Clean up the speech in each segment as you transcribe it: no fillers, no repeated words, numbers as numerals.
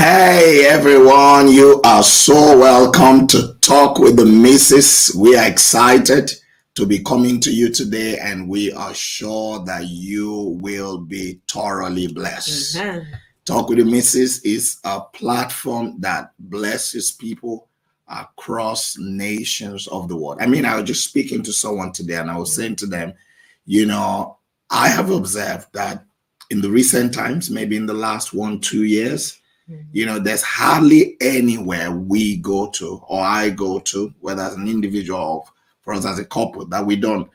Hey everyone, you are so welcome to Talk with the Missus. We are excited to be coming to you today, and we are sure that you will be thoroughly blessed. Talk with the Missus is a platform that blesses people across nations of the world. I was just speaking to someone today, and I was saying to them, I have observed that in the recent times, maybe in the last 1-2 years, there's hardly anywhere we go to or I go to, whether as an individual or for us as a couple, that we don't,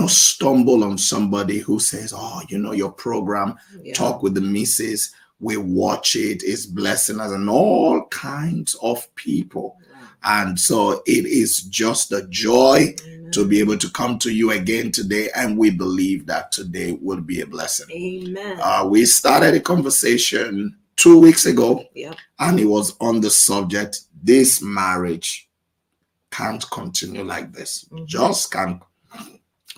stumble on somebody who says, your program, Talk with the Missus, we watch it, it's blessing us, and all kinds of people. And so it is just a joy to be able to come to you again today. And we believe that today will be a blessing. Amen. We started a conversation 2 weeks ago, and it was on the subject, this marriage can't continue like this. Just can't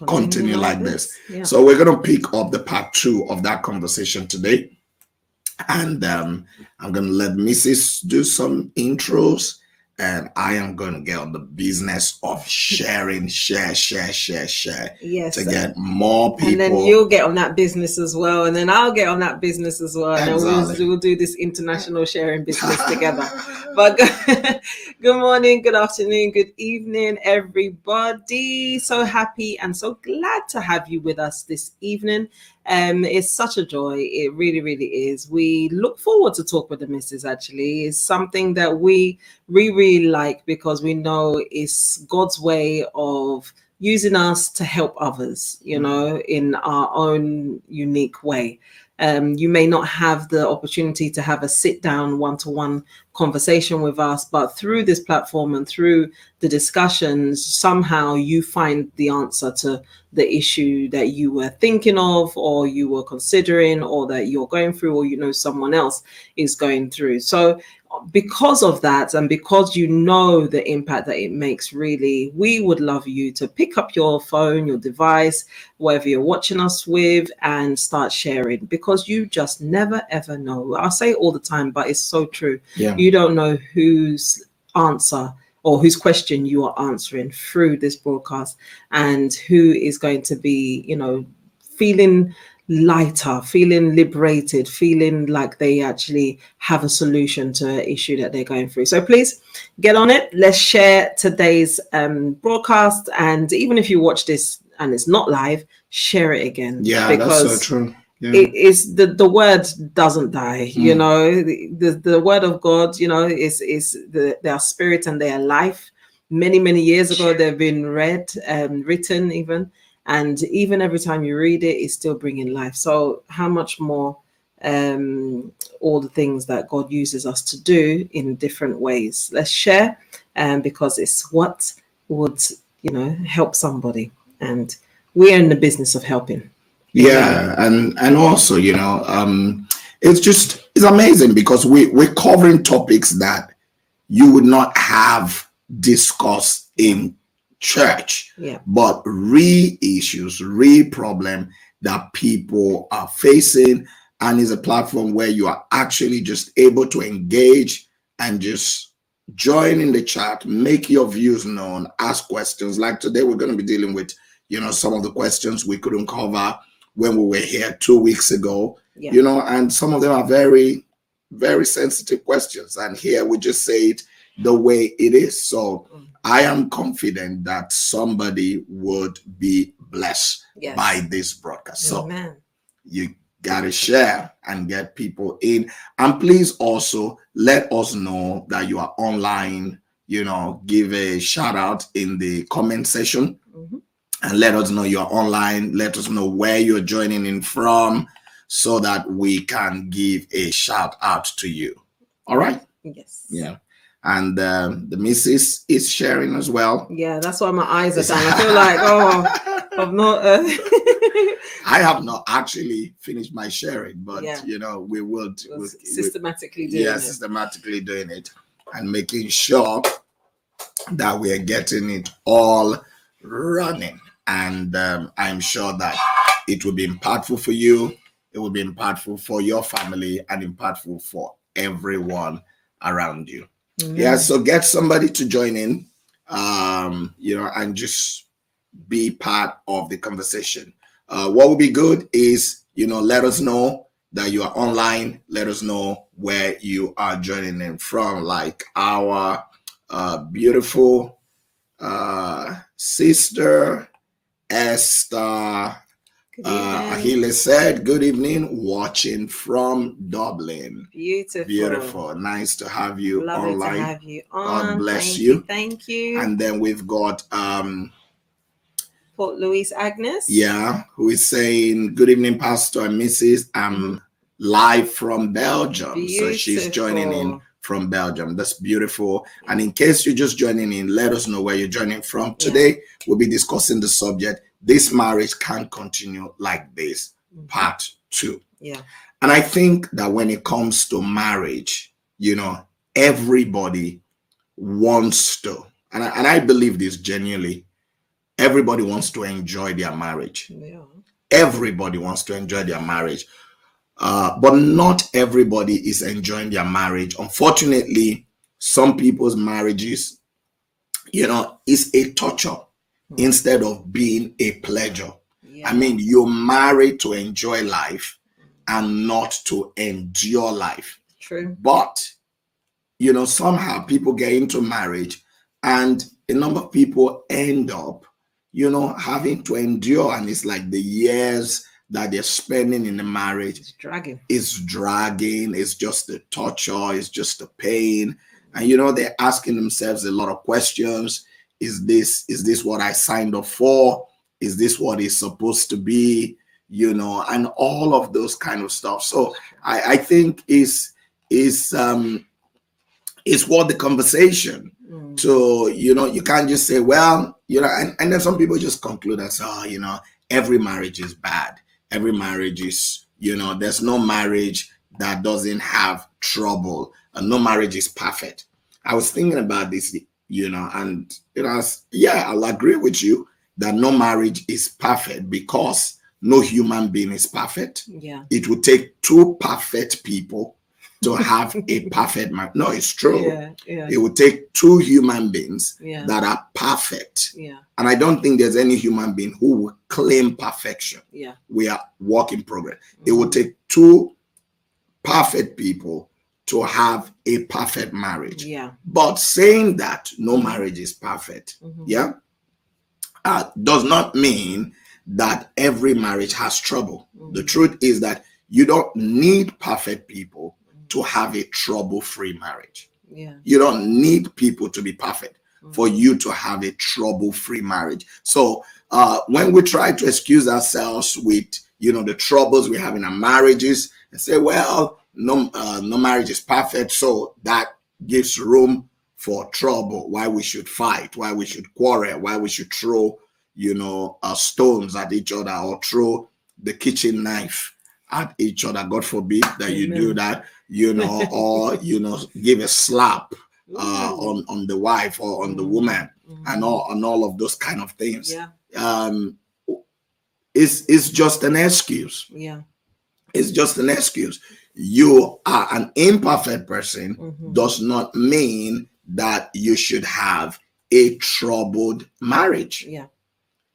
continue like this. So we're going to pick up the part 2 of that conversation today. And I'm going to let Mrs. do some intros. And I am going to get on the business of sharing, share to get more people. And then you'll get on that business as well. And then I'll get on that business as well. And then we'll do this international sharing business together. But good morning, good afternoon, good evening, everybody. So happy and so glad to have you with us this evening. It's such a joy. It really, really is. We look forward to Talk with the Missus, actually. It's something that we really like because we know it's God's way of using us to help others, in our own unique way. You may not have the opportunity to have a sit-down one-to-one conversation with us, but through this platform and through the discussions, somehow you find the answer to the issue that you were thinking of, or you were considering, or that you're going through, or someone else is going through. So because of that, and because the impact that it makes, really, we would love you to pick up your phone, your device, whatever you're watching us with, and start sharing, because you just never ever know. I say it all the time, but it's so true. You don't know whose answer or whose question you are answering through this broadcast, and who is going to be, feeling lighter, feeling liberated, feeling like they actually have a solution to an issue that they're going through. So please get on it. Let's share today's broadcast. And even if you watch this and it's not live, share it again. Because that's so true. It is the word doesn't die. The word of God, is their spirit and their life. Many years ago, they've been written even. And even every time you read it, it's still bringing life. So how much more all the things that God uses us to do in different ways. Let's share, because it's what would, help somebody. And we're in the business of helping. And also, it's amazing because we're covering topics that you would not have discussed in church, but real issues, real problem that people are facing, and is a platform where you are actually just able to engage and just join in the chat, make your views known, ask questions. Like today, we're going to be dealing with, some of the questions we couldn't cover when we were here 2 weeks ago, and some of them are very, very sensitive questions. And here we just say it the way it is. So I am confident that somebody would be blessed by this broadcast. Amen. So you got to share and get people in. And please also let us know that you are online, give a shout out in the comment section. And let us know you're online. Let us know where you're joining in from so that we can give a shout out to you. All right? Yes. Yeah. And the missus is sharing as well. Yeah, that's why my eyes are down. I feel like, I've not... I have not actually finished my sharing, but, we will... systematically doing it. Systematically doing it and making sure that we are getting it all running. And I'm sure that it will be impactful for you. It will be impactful for your family and impactful for everyone around you. Amen. Yeah, so get somebody to join in, and just be part of the conversation. What would be good is, let us know that you are online. Let us know where you are joining in from, like our beautiful sister Esther Ahile said, good evening, watching from Dublin. Beautiful. Nice to have you online. Lovely to have you on. God bless you. Thank you. And then we've got Port Louis Agnes. Yeah, who is saying, good evening, Pastor and Mrs. I'm live from Belgium. Beautiful. So she's joining in from Belgium. That's beautiful. And in case you're just joining in, let us know where you're joining from. Today, we'll be discussing the subject, this marriage can't continue like this, part 2. Yeah. And I think that when it comes to marriage, everybody wants to, and I believe this genuinely, everybody wants to enjoy their marriage. Yeah. Everybody wants to enjoy their marriage. But not everybody is enjoying their marriage. Unfortunately, some people's marriages, is a torture instead of being a pleasure. Yeah. I mean, you're married to enjoy life and not to endure life. True. But, somehow people get into marriage and a number of people end up, having to endure. And it's like the years that they're spending in the marriage is dragging. It's just the torture. It's just the pain. And, they're asking themselves a lot of questions. Is this what I signed up for? Is this what it's supposed to be? And all of those kind of stuff. So I think is what the conversation. So, you can't just say, well, and then some people just conclude and say, every marriage is bad. Every marriage is, there's no marriage that doesn't have trouble. And no marriage is perfect. I was thinking about this, and I'll agree with you that no marriage is perfect because no human being is perfect. Yeah. It would take 2 perfect people to have a perfect marriage. No, it's true. Yeah. It would take 2 human beings that are perfect. Yeah. And I don't think there's any human being who will claim perfection. Yeah. We are work in progress. It would take 2 perfect people to have a perfect marriage. Yeah. But saying that no marriage is perfect, does not mean that every marriage has trouble. The truth is that you don't need perfect people to have a trouble-free marriage. Yeah. You don't need people to be perfect for you to have a trouble-free marriage. So when we try to excuse ourselves with, the troubles we have in our marriages and say, well, no marriage is perfect, so that gives room for trouble, why we should fight, why we should quarrel, why we should throw, stones at each other or throw the kitchen knife at each other. God forbid that you do that, or, give a slap on the wife or on the woman and all of those kind of things. Yeah. It's just an excuse. Yeah. It's just an excuse. You are an imperfect person does not mean that you should have a troubled marriage. Yeah.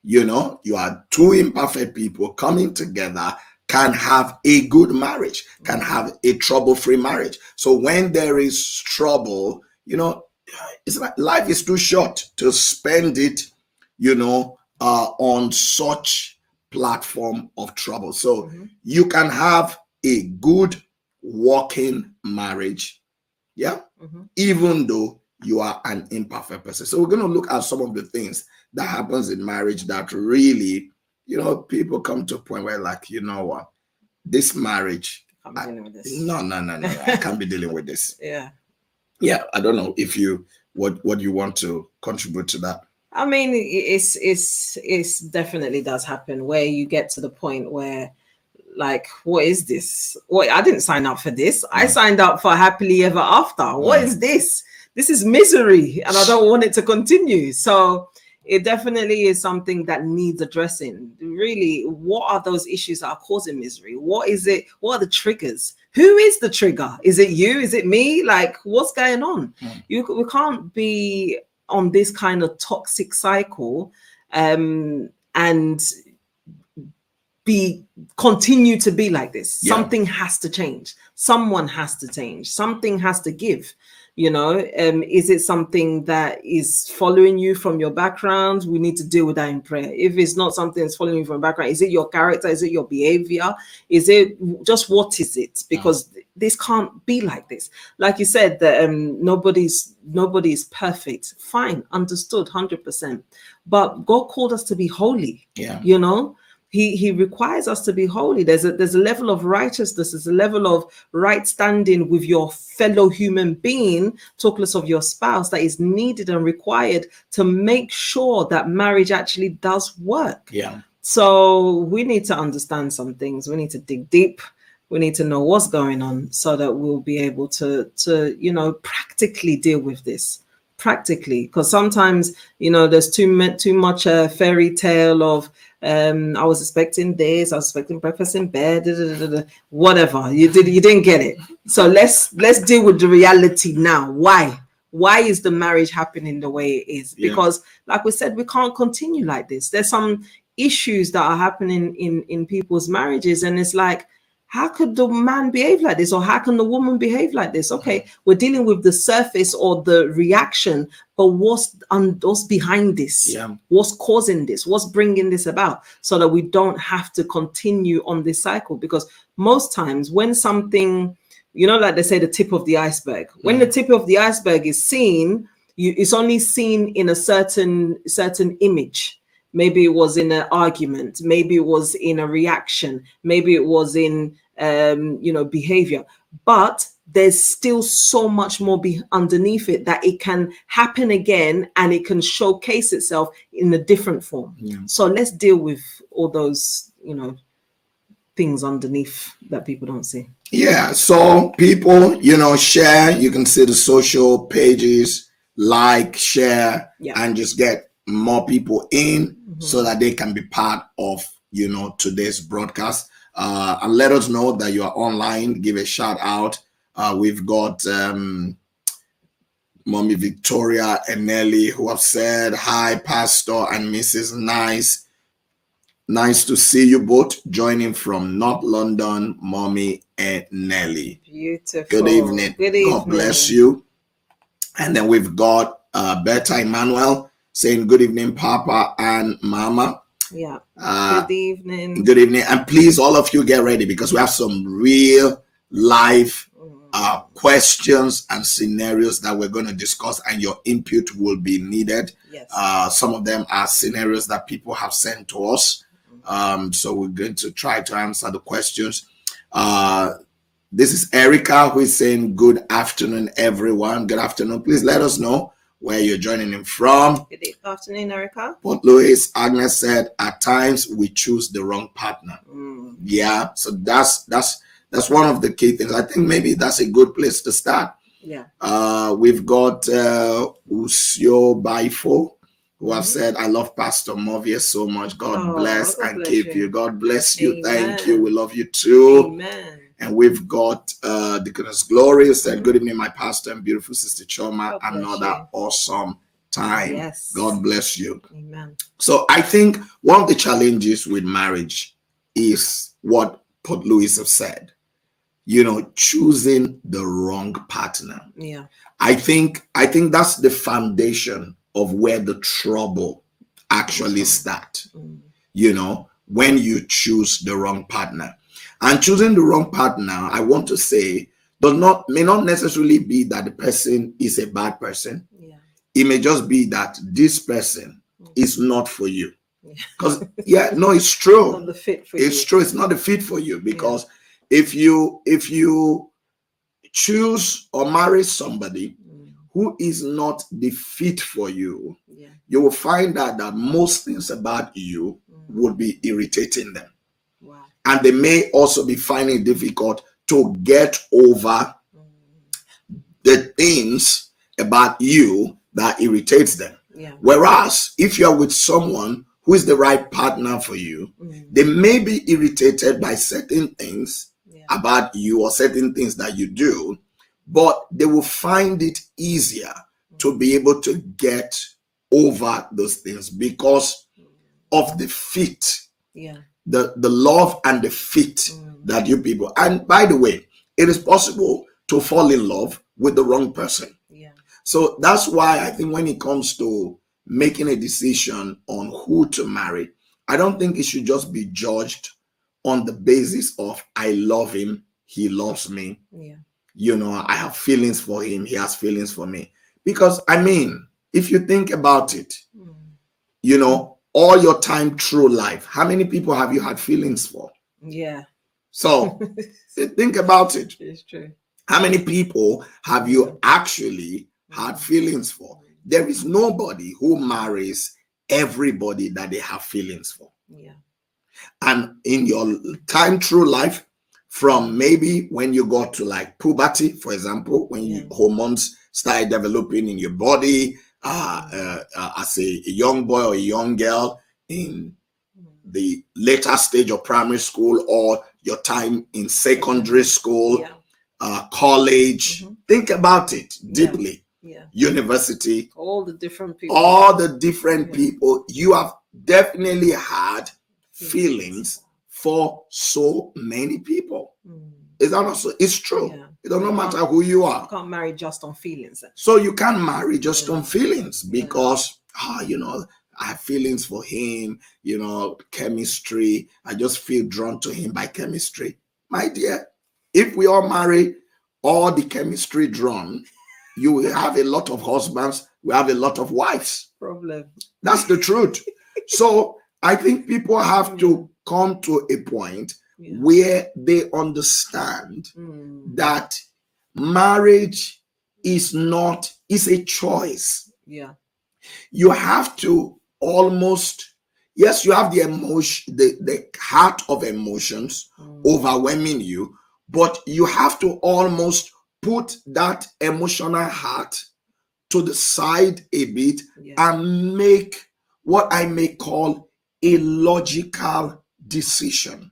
You are 2 imperfect people coming together can have a good marriage, can have a trouble-free marriage. So when there is trouble, it's like life is too short to spend it, on such platform of trouble. So you can have a good working marriage, even though you are an imperfect person. So we're going to look at some of the things that happens in marriage that really, people come to a point where like, what, this marriage, I'm dealing with this. No, I can't be dealing with this. Yeah. I don't know if what you want to contribute to that. I mean, it's definitely does happen where you get to the point where, like, what is this? I didn't sign up for this. I signed up for happily ever after. What is this? This is misery, and I don't want it to continue. So it definitely is something that needs addressing. Really, what are those issues that are causing misery? What is it? What are the triggers? Who is the trigger? Is it you? Is it me? Like, what's going on? We can't be on this kind of toxic cycle and continue to be like this. Something has to change. Someone has to change. Something has to give. Is it something that is following you from your background? We need to deal with that in prayer. If it's not something that's following you from background, is it your character? Is it your behavior? Is it just, what is it? Because this can't be like this. Like you said, that nobody's perfect. Fine, understood, 100%. But God called us to be holy. He requires us to be holy. There's a level of righteousness, there's a level of right standing with your fellow human being, talk less of your spouse, that is needed and required to make sure that marriage actually does work. So we need to understand some things. We need to dig deep. We need to know what's going on so that we'll be able to practically deal with this. Practically, because sometimes there's too much fairy tale of I was expecting this, I was expecting breakfast in bed, whatever. You didn't get it. So let's deal with the reality now. Why is the marriage happening the way it is? Because like we said, we can't continue like this. There's some issues that are happening in people's marriages, and it's like, how could the man behave like this? Or how can the woman behave like this? Okay, we're dealing with the surface or the reaction, but what's behind this? What's causing this? What's bringing this about? So that we don't have to continue on this cycle. Because most times when something, like they say, the tip of the iceberg, when the tip of the iceberg is seen, it's only seen in a certain image. Maybe it was in an argument. Maybe it was in a reaction. Maybe it was in, behavior. But there's still so much more underneath it, that it can happen again and it can showcase itself in a different form. So let's deal with all those, things underneath that people don't see. So people, share. You can see the social pages, like, share, and just get more people in so that they can be part of today's broadcast, and let us know that you are online. Give a shout out. We've got Mommy Victoria and Nelly, who have said hi, Pastor and Mrs. Nice to see you both, joining from North London, Mommy and Nelly. Beautiful. Good evening. God bless you. And then we've got Beta Emmanuel saying good evening, Papa and Mama. Good evening. Good evening. And please, all of you, get ready, because we have some real life questions and scenarios that we're going to discuss, and your input will be needed. Some of them are scenarios that people have sent to us. So we're going to try to answer the questions. This is Erica, who is saying good afternoon, everyone. Good afternoon. Please let us know where you're joining in from. Good afternoon, Erica. Port Louis. Agnes said, at times we choose the wrong partner. So that's one of the key things. I think maybe that's a good place to start. We've got Usio Baifo, who have said, I love Pastor Omoviye so much. God bless and keep you. God bless you. Thank you. We love you too. Amen. And we've got Deaconess Glory, who said, good evening, my pastor and beautiful sister Chioma. Another awesome time. God bless you. Amen. So I think one of the challenges with marriage is what Port Louis have said, choosing the wrong partner. I think that's the foundation of where the trouble actually starts. When you choose the wrong partner. And choosing the wrong partner, I want to say, may not necessarily be that the person is a bad person. It may just be that this person is not for you. Because it's true. Not the fit for it's you. True. It's not a fit for you, because if you choose or marry somebody who is not the fit for you, you will find out that most things about you would be irritating them. And they may also be finding it difficult to get over the things about you that irritates them. Yeah. Whereas if you're with someone who is the right partner for you, they may be irritated by certain things about you or certain things that you do, but they will find it easier to be able to get over those things because of the fit, the love and the fit that you people. And by the way, it is possible to fall in love with the wrong person. So that's why I think when it comes to making a decision on who to marry, I don't think it should just be judged on the basis of I love him, he loves me. You know, I have feelings for him, he has feelings for me. Because I mean, if you think about it, you know, all your time through life, how many people have you had feelings for? Yeah. So think about it. It's true. How many people have you actually had feelings for? There is nobody who marries everybody that they have feelings for. Yeah. And in your time through life, from maybe when you got to like puberty, for example, when your hormones start developing in your body, as a young boy or a young girl in the later stage of primary school or your time in secondary school, college, think about it deeply. University, all the different people, people, you have definitely had feelings for so many people. Is that also? It's true. It does not matter who you are. You can't marry just on feelings. So you can't marry just on feelings because, you know, I have feelings for him, you know, chemistry. I just feel drawn to him by chemistry. My dear, if we all marry all the chemistry drawn, you will have a lot of husbands, we have a lot of wives. Problem. That's the truth. So I think people have to come to a point where they understand that marriage is a choice. Yeah. You have to almost, yes, you have the emotion, the heart of emotions overwhelming you, but you have to almost put that emotional heart to the side a bit and make what I may call a logical decision,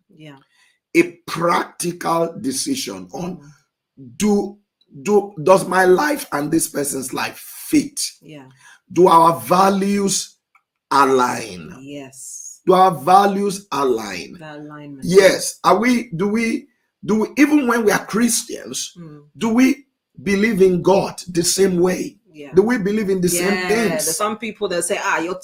a practical decision on does my life and this person's life fit? Do our values align? Yes. Do our values align? The alignment. Yes. Do we even when we are Christians, do we believe in God the same way? Do we believe in the same things? There's some people that say,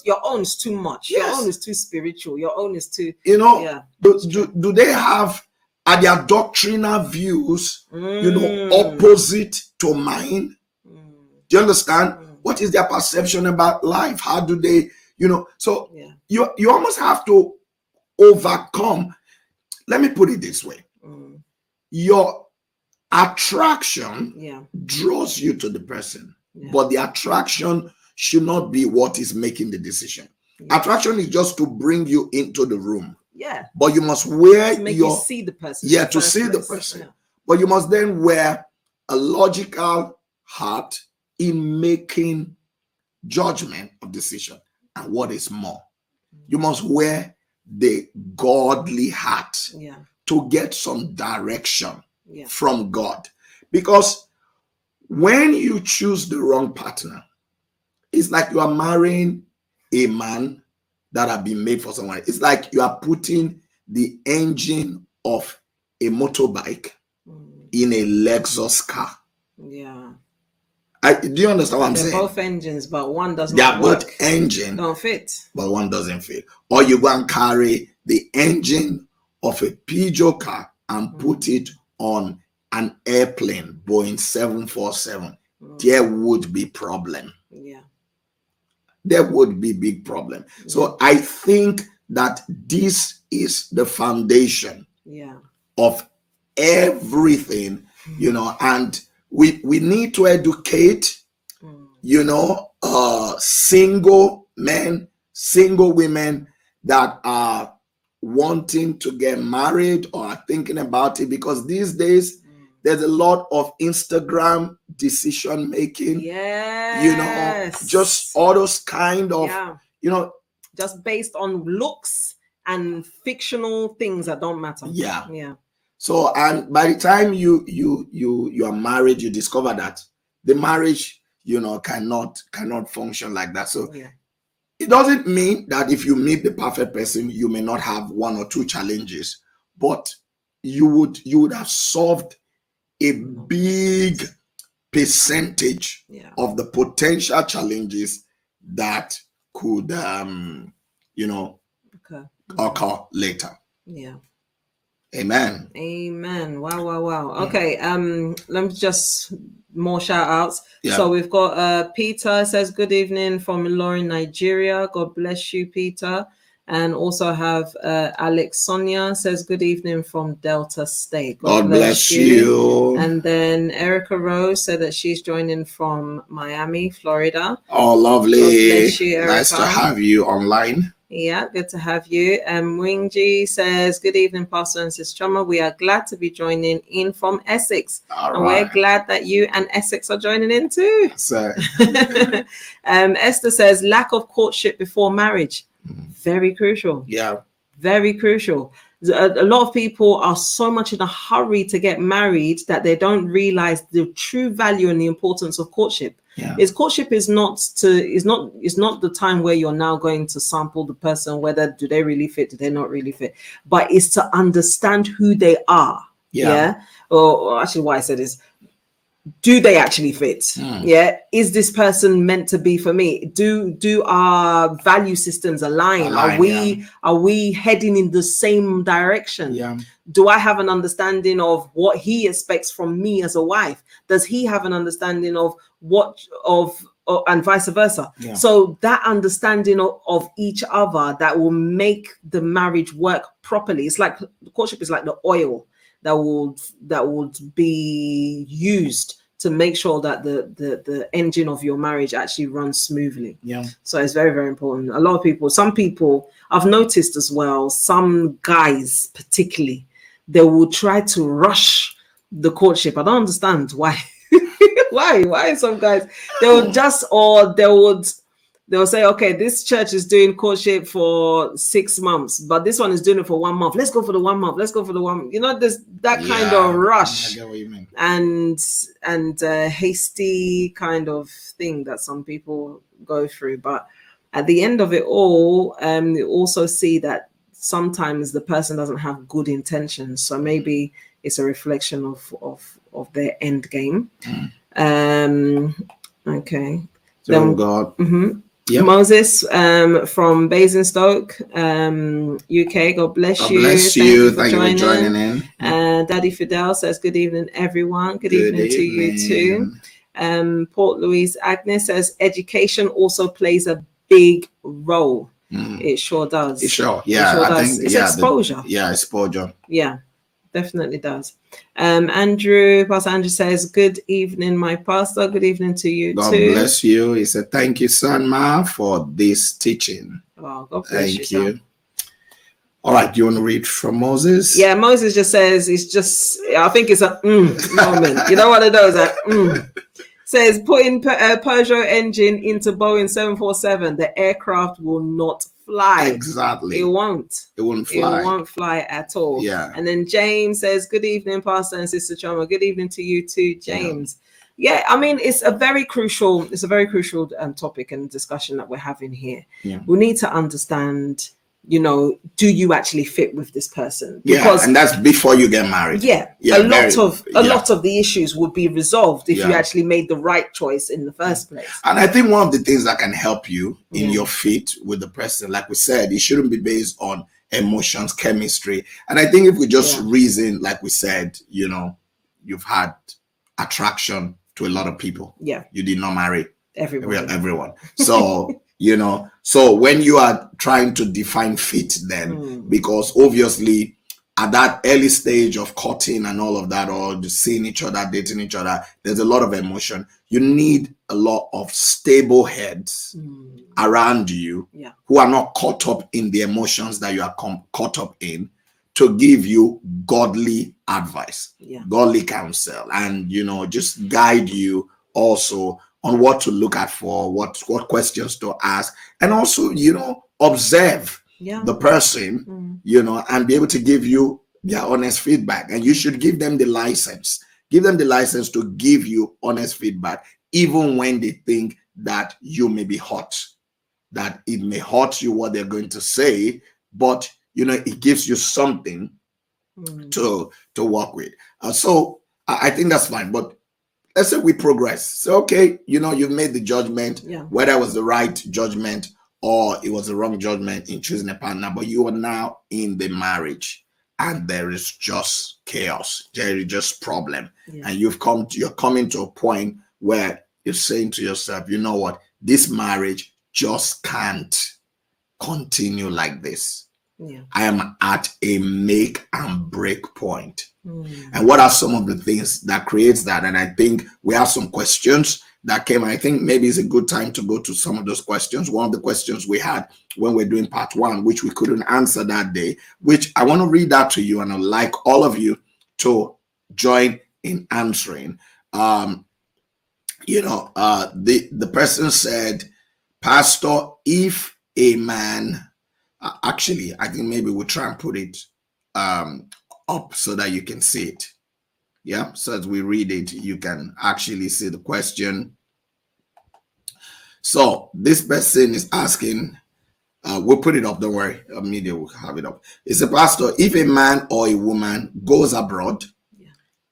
your own is too much. Yes. Your own is too spiritual. Your own is too, you know, do they have, are their doctrinal views, you know, opposite to mine? Do you understand? What is their perception about life? How do they, you know? So you almost have to overcome. Let me put it this way. Your attraction draws you to the person, but the attraction should not be what is making the decision. Attraction is just to bring you into the room. But you must wear you see the person. To see the person. But you must then wear a logical heart in making judgment of decision. And what is more, you must wear the godly heart to get some direction from God. Because when you choose the wrong partner, it's like you are marrying a man that have been made for someone. It's like you are putting the engine of a motorbike in a Lexus car. Do you understand what I'm saying? They're both engines, but one does not work. They are both engine. Don't fit. But one doesn't fit. Or you go and carry the engine of a Peugeot car and put it on an airplane, Boeing 747. There would be problem. There would be big problem. So I think that this is the foundation of everything, you know, and we need to educate, you know, single men, single women that are wanting to get married or are thinking about it, because these days there's a lot of Instagram decision making. Just all those kind of, just based on looks and fictional things that don't matter. So, and by the time you are married, you discover that the marriage, cannot function like that. So it doesn't mean that if you meet the perfect person, you may not have one or two challenges, but you would have solved a big percentage of the potential challenges that could occur later. Amen. Wow. Okay, let me just more shout outs. So we've got Peter says good evening from Ilorin, Nigeria. God bless you, Peter. And also have Alex Sonia says good evening from Delta State. God bless you. And then Erica Rose said that she's joining from Miami, Florida. Oh, lovely. God bless you, Erica. Nice to have you online. Yeah, good to have you. Wingji says, good evening, Pastor and Sister Chioma. We are glad to be joining in from Essex. We're glad that you and Essex are joining in too. Esther says, lack of courtship before marriage. Very crucial. Very crucial. A lot of people are so much in a hurry to get married that they don't realize the true value and the importance of courtship. Courtship is not the time where you're now going to sample the person, whether do they really fit, do they not really fit, but it's to understand who they are. Or actually what I said is, do they actually fit? Is this person meant to be for me? Do our value systems align? Are we heading in the same direction? Do I have an understanding of what he expects from me as a wife? Does he have an understanding of and vice versa? So that understanding of each other that will make the marriage work properly. It's like courtship is like the oil that would be used to make sure that the engine of your marriage actually runs smoothly. So it's very, very important. Some people I've noticed as well, some guys particularly, they will try to rush the courtship. I don't understand why. Why some guys they'll say, okay, this church is doing courtship for 6 months, but this one is doing it for 1 month. Let's go for the 1 month. Let's go for the one. There's that kind of rush. I get what you mean. And hasty kind of thing that some people go through. But at the end of it all, you also see that sometimes the person doesn't have good intentions. So maybe it's a reflection of their end game. Okay. So God. Moses from Basingstoke, UK. God bless you. Bless you. Thank you for joining in. Daddy Fidel says, good evening, everyone. Good evening to you too. Port Louise Agnes says, education also plays a big role. It sure does. It's exposure. Exposure. Yeah, definitely does. Pastor Andrew says, good evening, my pastor. Good evening to you God too. God bless you. He said, thank you, son, ma, for this teaching. Oh, God bless thank you. All right, do you want to read from Moses? Yeah, Moses just says, I think it's a moment. You know what it does? Says, putting Peugeot engine into Boeing 747, the aircraft will not fly. Exactly. It won't. It won't fly. It won't fly at all. Yeah. And then James says, good evening, Pastor and Sister Chioma. Good evening to you too, James. Yeah, I mean, it's a very crucial topic and discussion that we're having here. Yeah. We need to understand, do you actually fit with this person? Because, and that's before you get married. A lot of the issues would be resolved if you actually made the right choice in the first place. And I think one of the things that can help you in your fit with the person, like we said, it shouldn't be based on emotions, chemistry. And I think if we just reason, like we said, you've had attraction to a lot of people. Yeah. You did not marry everyone. So, so when you are trying to define fit then, because obviously at that early stage of courting and all of that, or just seeing each other, dating each other, there's a lot of emotion. You need a lot of stable heads around you who are not caught up in the emotions that you are caught up in, to give you godly advice, yeah, godly counsel, and just guide you also on what to look at for, what questions to ask, and also observe yeah, the person, and be able to give you their honest feedback. And you should give them the license. Give them the license to give you honest feedback, even when they think that you may be hot, that it may hurt you what they're going to say, but it gives you something to work with. So I think that's fine. But let's say we progress. So okay, you've made the judgment, whether it was the right judgment or it was the wrong judgment in choosing a partner, but you are now in the marriage and there is just chaos, there is just problem, and you're coming to a point where you're saying to yourself, you know what, this marriage just can't continue like this. I am at a make and break point. And what are some of the things that creates that? And I think we have some questions that came. I think maybe it's a good time to go to some of those questions. One of the questions we had when we're doing part 1, which we couldn't answer that day, which I want to read that to you, and I'd like all of you to join in answering. The person said, Pastor, if a man, actually, I think maybe we'll try and put it up so that you can see it. Yeah, so as we read it, you can actually see the question. So this person is asking, we'll put it up, don't worry, media will have it up. It's a pastor, if a man or a woman goes abroad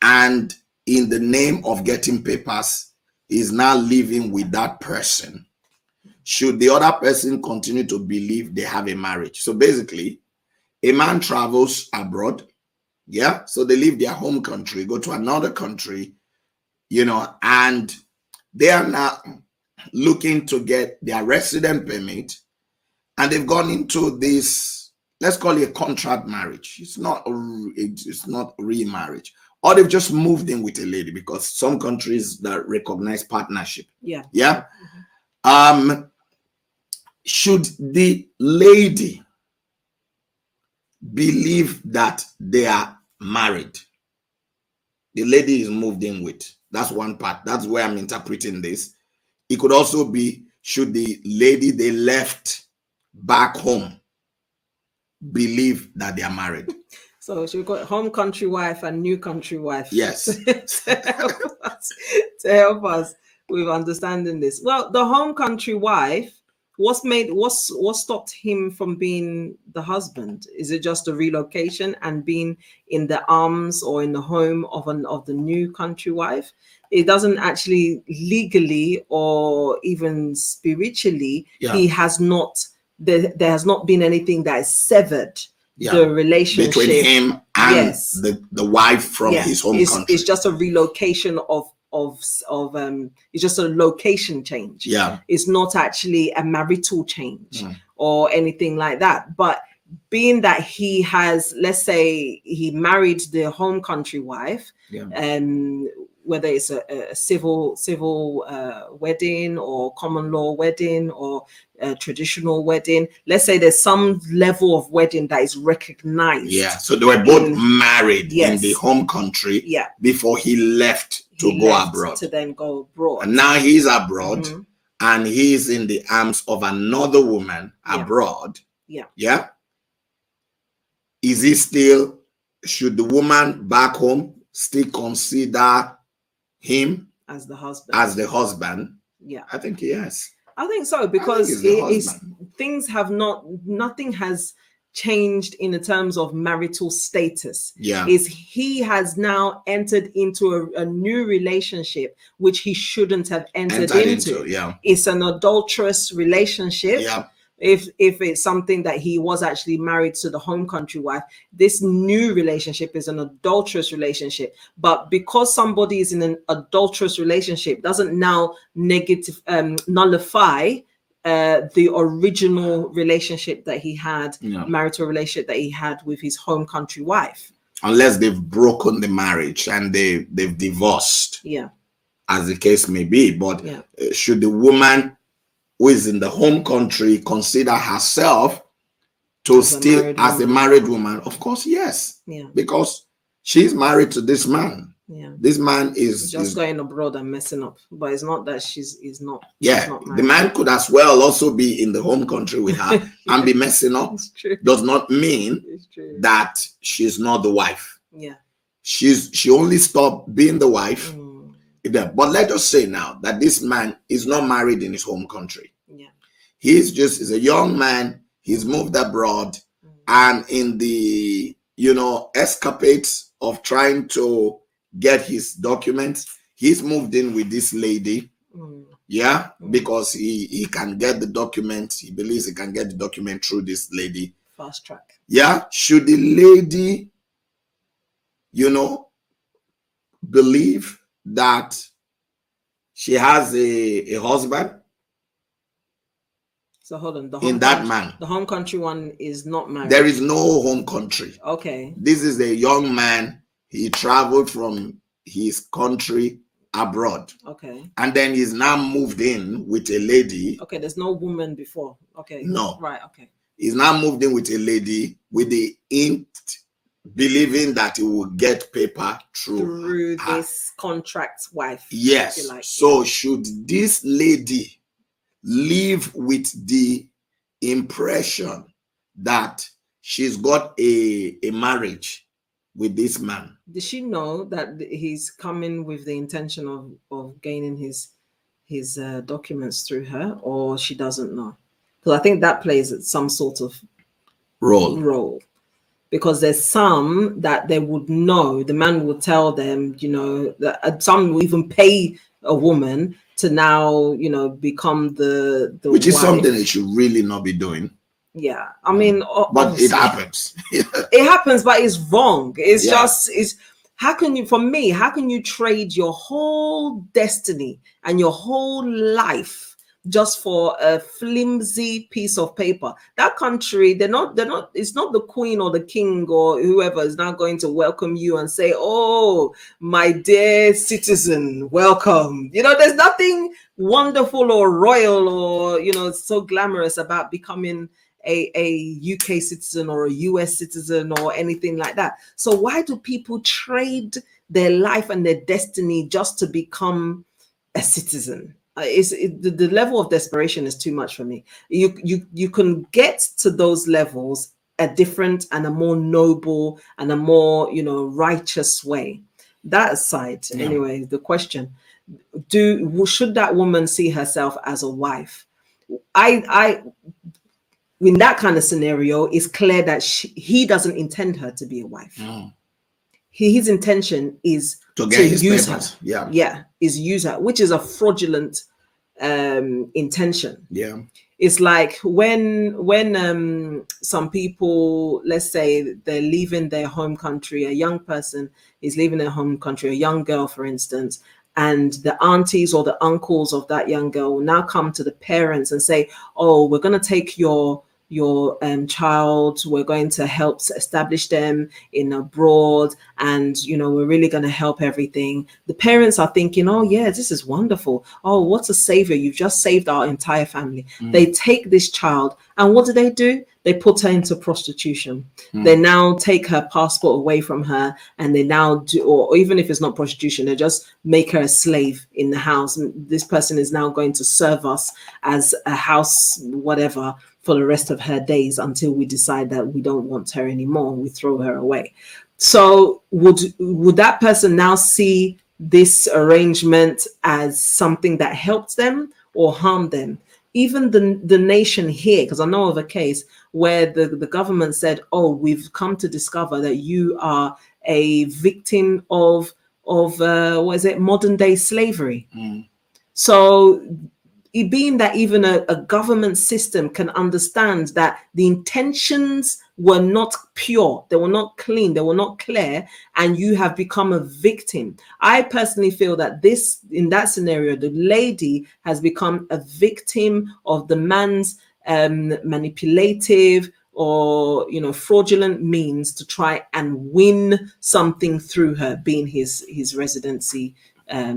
and in the name of getting papers is now living with that person, should the other person continue to believe they have a marriage? So basically, a man travels abroad, so they leave their home country, go to another country, and they are now looking to get their resident permit, and they've gone into this, let's call it a contract marriage. It's not remarriage, or they've just moved in with a lady, because some countries that recognize partnership. Should the lady believe that they are married? The lady is moved in with. That's one part. That's where I'm interpreting this. It could also be, should the lady they left back home believe that they are married? So we've got home country wife and new country wife. Yes. to help us with understanding this. Well, the home country wife, what stopped him from being the husband? Is it just a relocation and being in the arms or in the home of the new country wife? It doesn't actually legally or even spiritually, he has not, there has not been anything that is severed the relationship between him and the wife from his home country. It's just a relocation of it's just a location change. It's not actually a marital change or anything like that. But being that he has, let's say he married the home country wife, whether it's a civil wedding or common law wedding or a traditional wedding, let's say there's some level of wedding that is recognized. So they were both married in the home country before he left to go abroad. To then go abroad. And now he's abroad and he's in the arms of another woman abroad. Is he still, should the woman back home still consider him as the husband? I think yes. I think so, because nothing has changed in the terms of marital status. He has now entered into a new relationship which he shouldn't have entered into. It's an adulterous relationship. If it's something that he was actually married to the home country wife, this new relationship is an adulterous relationship. But because somebody is in an adulterous relationship, doesn't now nullify the original relationship that he had, marital relationship that he had with his home country wife. Unless they've broken the marriage and they've divorced, as the case may be. But should the woman who is in the home country consider herself to still as a married woman? Of course, yes. Yeah. Because she's married to this man. Yeah. This man is just going abroad and messing up. But it's not that she's not. Yeah. She's not married. The man could as well also be in the home country with her and be messing up. It's true. Does not mean that she's not the wife. Yeah. She only stopped being the wife. But let us say now that this man is not married in his home country. Yeah. He's a young man. He's moved abroad, and in the escapades of trying to get his documents, he's moved in with this lady. Yeah, because he can get the document. He believes he can get the document through this lady. Fast track. Yeah. Should the lady, believe that she has a husband? So hold on. The home country one is not married. There is no home country. Okay. This is a young man. He traveled from his country abroad. Okay. And then he's now moved in with a lady. Okay, there's no woman before. Okay. No. Right, okay. He's now moved in with a lady with the believing that he will get paper through this contract wife. Yes. So should this lady live with the impression that she's got a marriage with this man? Does she know that he's coming with the intention of gaining his documents through her, or she doesn't know? Because I think that plays some sort of role. Because there's some that they would know, the man will tell them, that some will even pay a woman to now, become the which is wife. Something they should really not be doing. Yeah, I mean, but it happens. It happens, but it's wrong. It's how can you trade your whole destiny and your whole life just for a flimsy piece of paper? That country, they're not, it's not the queen or the king or whoever is now going to welcome you and say, "Oh, my dear citizen, welcome." There's nothing wonderful or royal or, so glamorous about becoming a UK citizen or a US citizen or anything like that. So why do people trade their life and their destiny just to become a citizen? The level of desperation is too much for me. You can get to those levels a different and a more noble and a more righteous way. That aside, anyway, the question: should that woman see herself as a wife? In that kind of scenario, it's clear that he doesn't intend her to be a wife. His intention is to use her. Is use her, which is a fraudulent intention. Yeah, it's like when some people, let's say they're leaving their home country, a young person is leaving their home country, a young girl, for instance, and the aunties or the uncles of that young girl will now come to the parents and say, "Oh, we're going to take your child, we're going to help establish them in abroad, and we're really going to help everything." The parents are thinking, "Oh yeah, this is wonderful. Oh, what a savior, you've just saved our entire family." They take this child, and what do? They put her into prostitution. They now take her passport away from her, and they now do, or even if it's not prostitution, they just make her a slave in the house. This person is now going to serve us as a house whatever for the rest of her days until we decide that we don't want her anymore. We throw her away. So would that person now see this arrangement as something that helped them or harmed them? Even the nation here, because I know of a case where the government said, "Oh, we've come to discover that you are a victim of modern day slavery." So it being that even a government system can understand that the intentions were not pure, they were not clean, they were not clear, and you have become a victim. I personally feel that in that scenario, the lady has become a victim of the man's manipulative or fraudulent means to try and win something through her, being his residency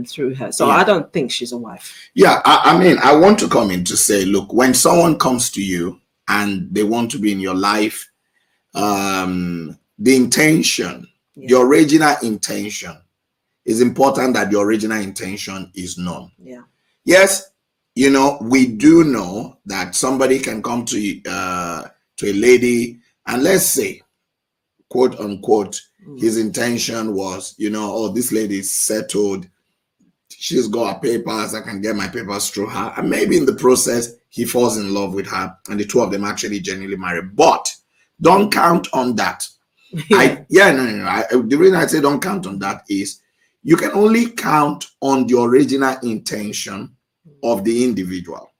through her. So I don't think she's a wife. Yeah, I mean, I want to come in to say, look, when someone comes to you and they want to be in your life, the intention, the original intention, is important that the original intention is known. Yeah. Yes, we do know that somebody can come to a lady and, let's say, quote unquote, his intention was, oh, this lady is settled. She's got her papers. I can get my papers through her. And maybe in the process, he falls in love with her and the two of them actually genuinely marry. But don't count on that. The reason I say don't count on that is you can only count on the original intention of the individual.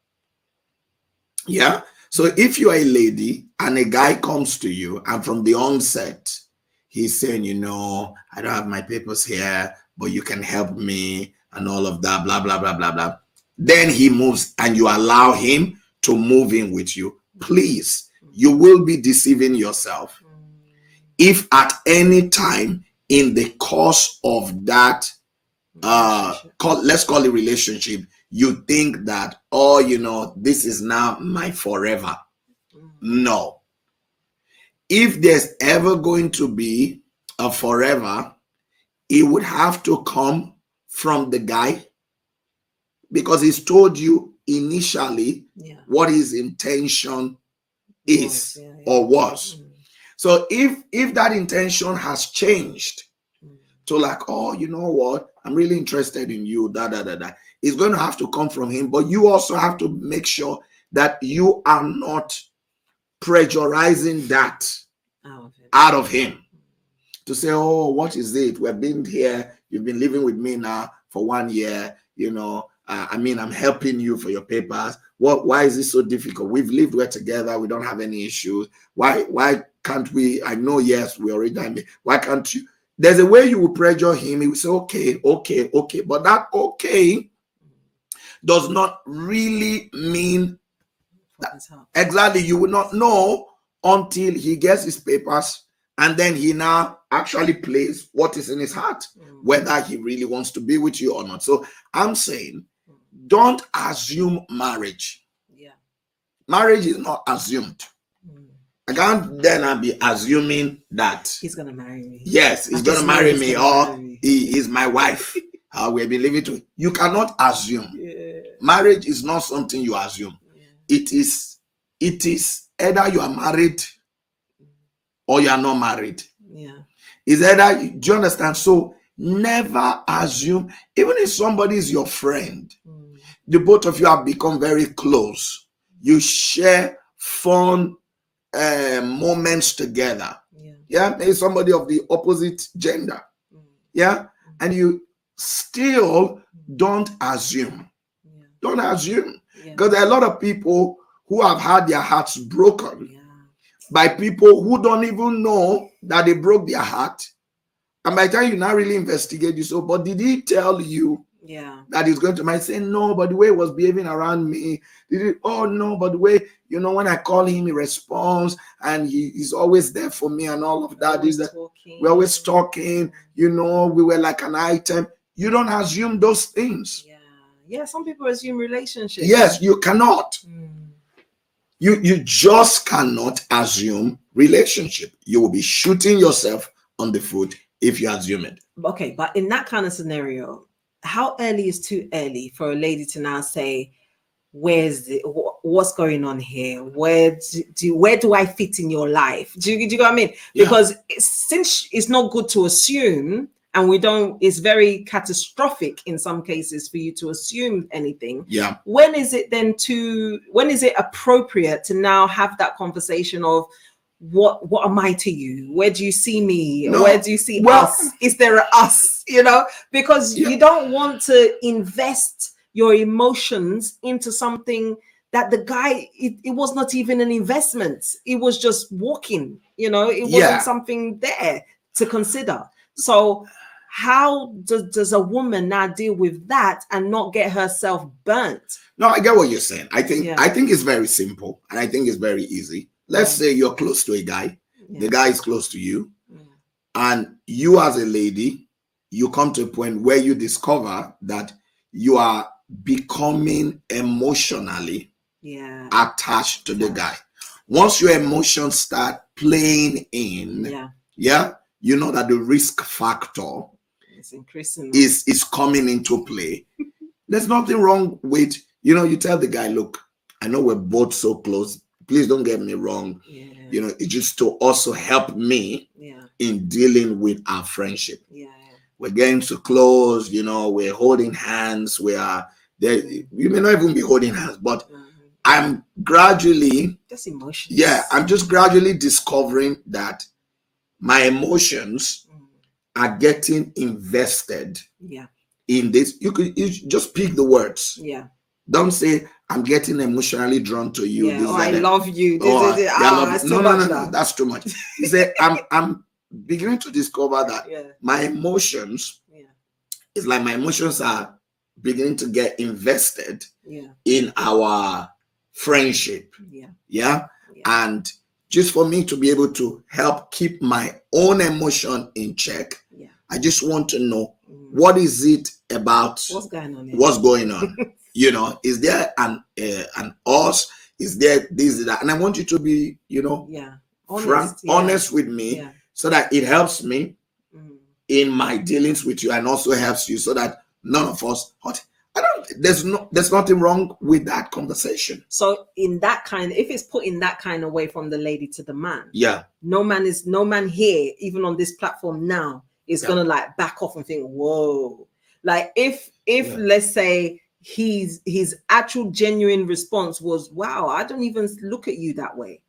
Yeah. So if you are a lady and a guy comes to you and from the onset, he's saying, I don't have my papers here, but you can help me and all of that, blah, blah, blah, blah, blah. Then he moves and you allow him to move in with you. Please, you will be deceiving yourself if at any time in the course of that, let's call it relationship, you think that, this is now my forever. No. If there's ever going to be a forever, it would have to come from the guy, because he's told you initially what his intention is or was. So if that intention has changed to like, oh, you know what, I'm really interested in you, it's going to have to come from him. But you also have to make sure that you are not pressurizing that out of him to say, oh, what is it? We've been here. You've been living with me now for 1 year. I'm helping you for your papers. Why is this so difficult? We've lived well together. We don't have any issues. Why can't we? I know, yes, we already. Why can't you? There's a way you will pressure him. He will say, okay. But that okay does not really mean that exactly. You will not know until he gets his papers, and then he now actually plays what is in his heart, whether he really wants to be with you or not. So I'm saying, don't assume marriage. Yeah. Marriage is not assumed. I can't then be assuming that he's going to marry me. Yes, he's going to marry me, or he is my wife. We've been living to. You cannot assume. Yeah. Marriage is not something you assume. Yeah. It is either you are married or you are not married. Yeah. It's either, do you understand? So never assume, even if somebody is your friend, the both of you have become very close. You share fun moments together. Maybe somebody of the opposite gender. And you still don't assume. Don't assume. Because there are a lot of people who have had their hearts broken by people who don't even know that they broke their heart. And by the time you now really investigate, you say, but did he tell you that he's going to might say, no, but the way he was behaving around me, oh no, but the way, when I call him, he responds and he's always there for me and all of that. We're always talking, we were like an item. You don't assume those things. Yeah, some people assume relationships. Yes, you cannot. You just cannot assume relationship. You will be shooting yourself on the foot if you assume it. Okay, but in that kind of scenario, how early is too early for a lady to now say, what's going on here? Where do I fit in your life? Do you know what I mean? Because since it's not good to assume, and it's very catastrophic in some cases for you to assume anything. Yeah. When is it appropriate to now have that conversation of what am I to you? Where do you see me? No. Where do you see us? Is there a us? Because you don't want to invest your emotions into something that the guy, it was not even an investment. It was just walking, it wasn't something there to consider. So how does a woman now deal with that and not get herself burnt? No, I get what you're saying. I think it's very simple and I think it's very easy. Let's say you're close to a guy, the guy is close to you, and you as a lady, you come to a point where you discover that you are becoming emotionally attached to the guy. Once your emotions start playing in, you know that the risk factor is increasing, is coming into play. There's nothing wrong with, you tell the guy, look, I know we're both so close. Please don't get me wrong. It's just to also help me in dealing with our friendship. We're getting too close, we're holding hands. We are there. We may not even be holding hands, but I'm gradually just emotions. I'm just gradually discovering that my emotions are getting invested in this. You just pick the words. Don't say I'm getting emotionally drawn to you. I love you. No, that's too much. You say I'm beginning to discover that my emotions is like my emotions are beginning to get invested in our friendship. And just for me to be able to help keep my own emotion in check, I just want to know what is it about what's going on is there an us, is there this, that, and I want you to be honest with me, so that it helps me in my dealings with you, and also helps you, so that none of us there's nothing wrong with that conversation. So in that kind, if it's put in that kind of way from the lady to the man, no man here, even on this platform now, is gonna like back off and think, whoa. Like if let's say his actual genuine response was, wow, I don't even look at you that way.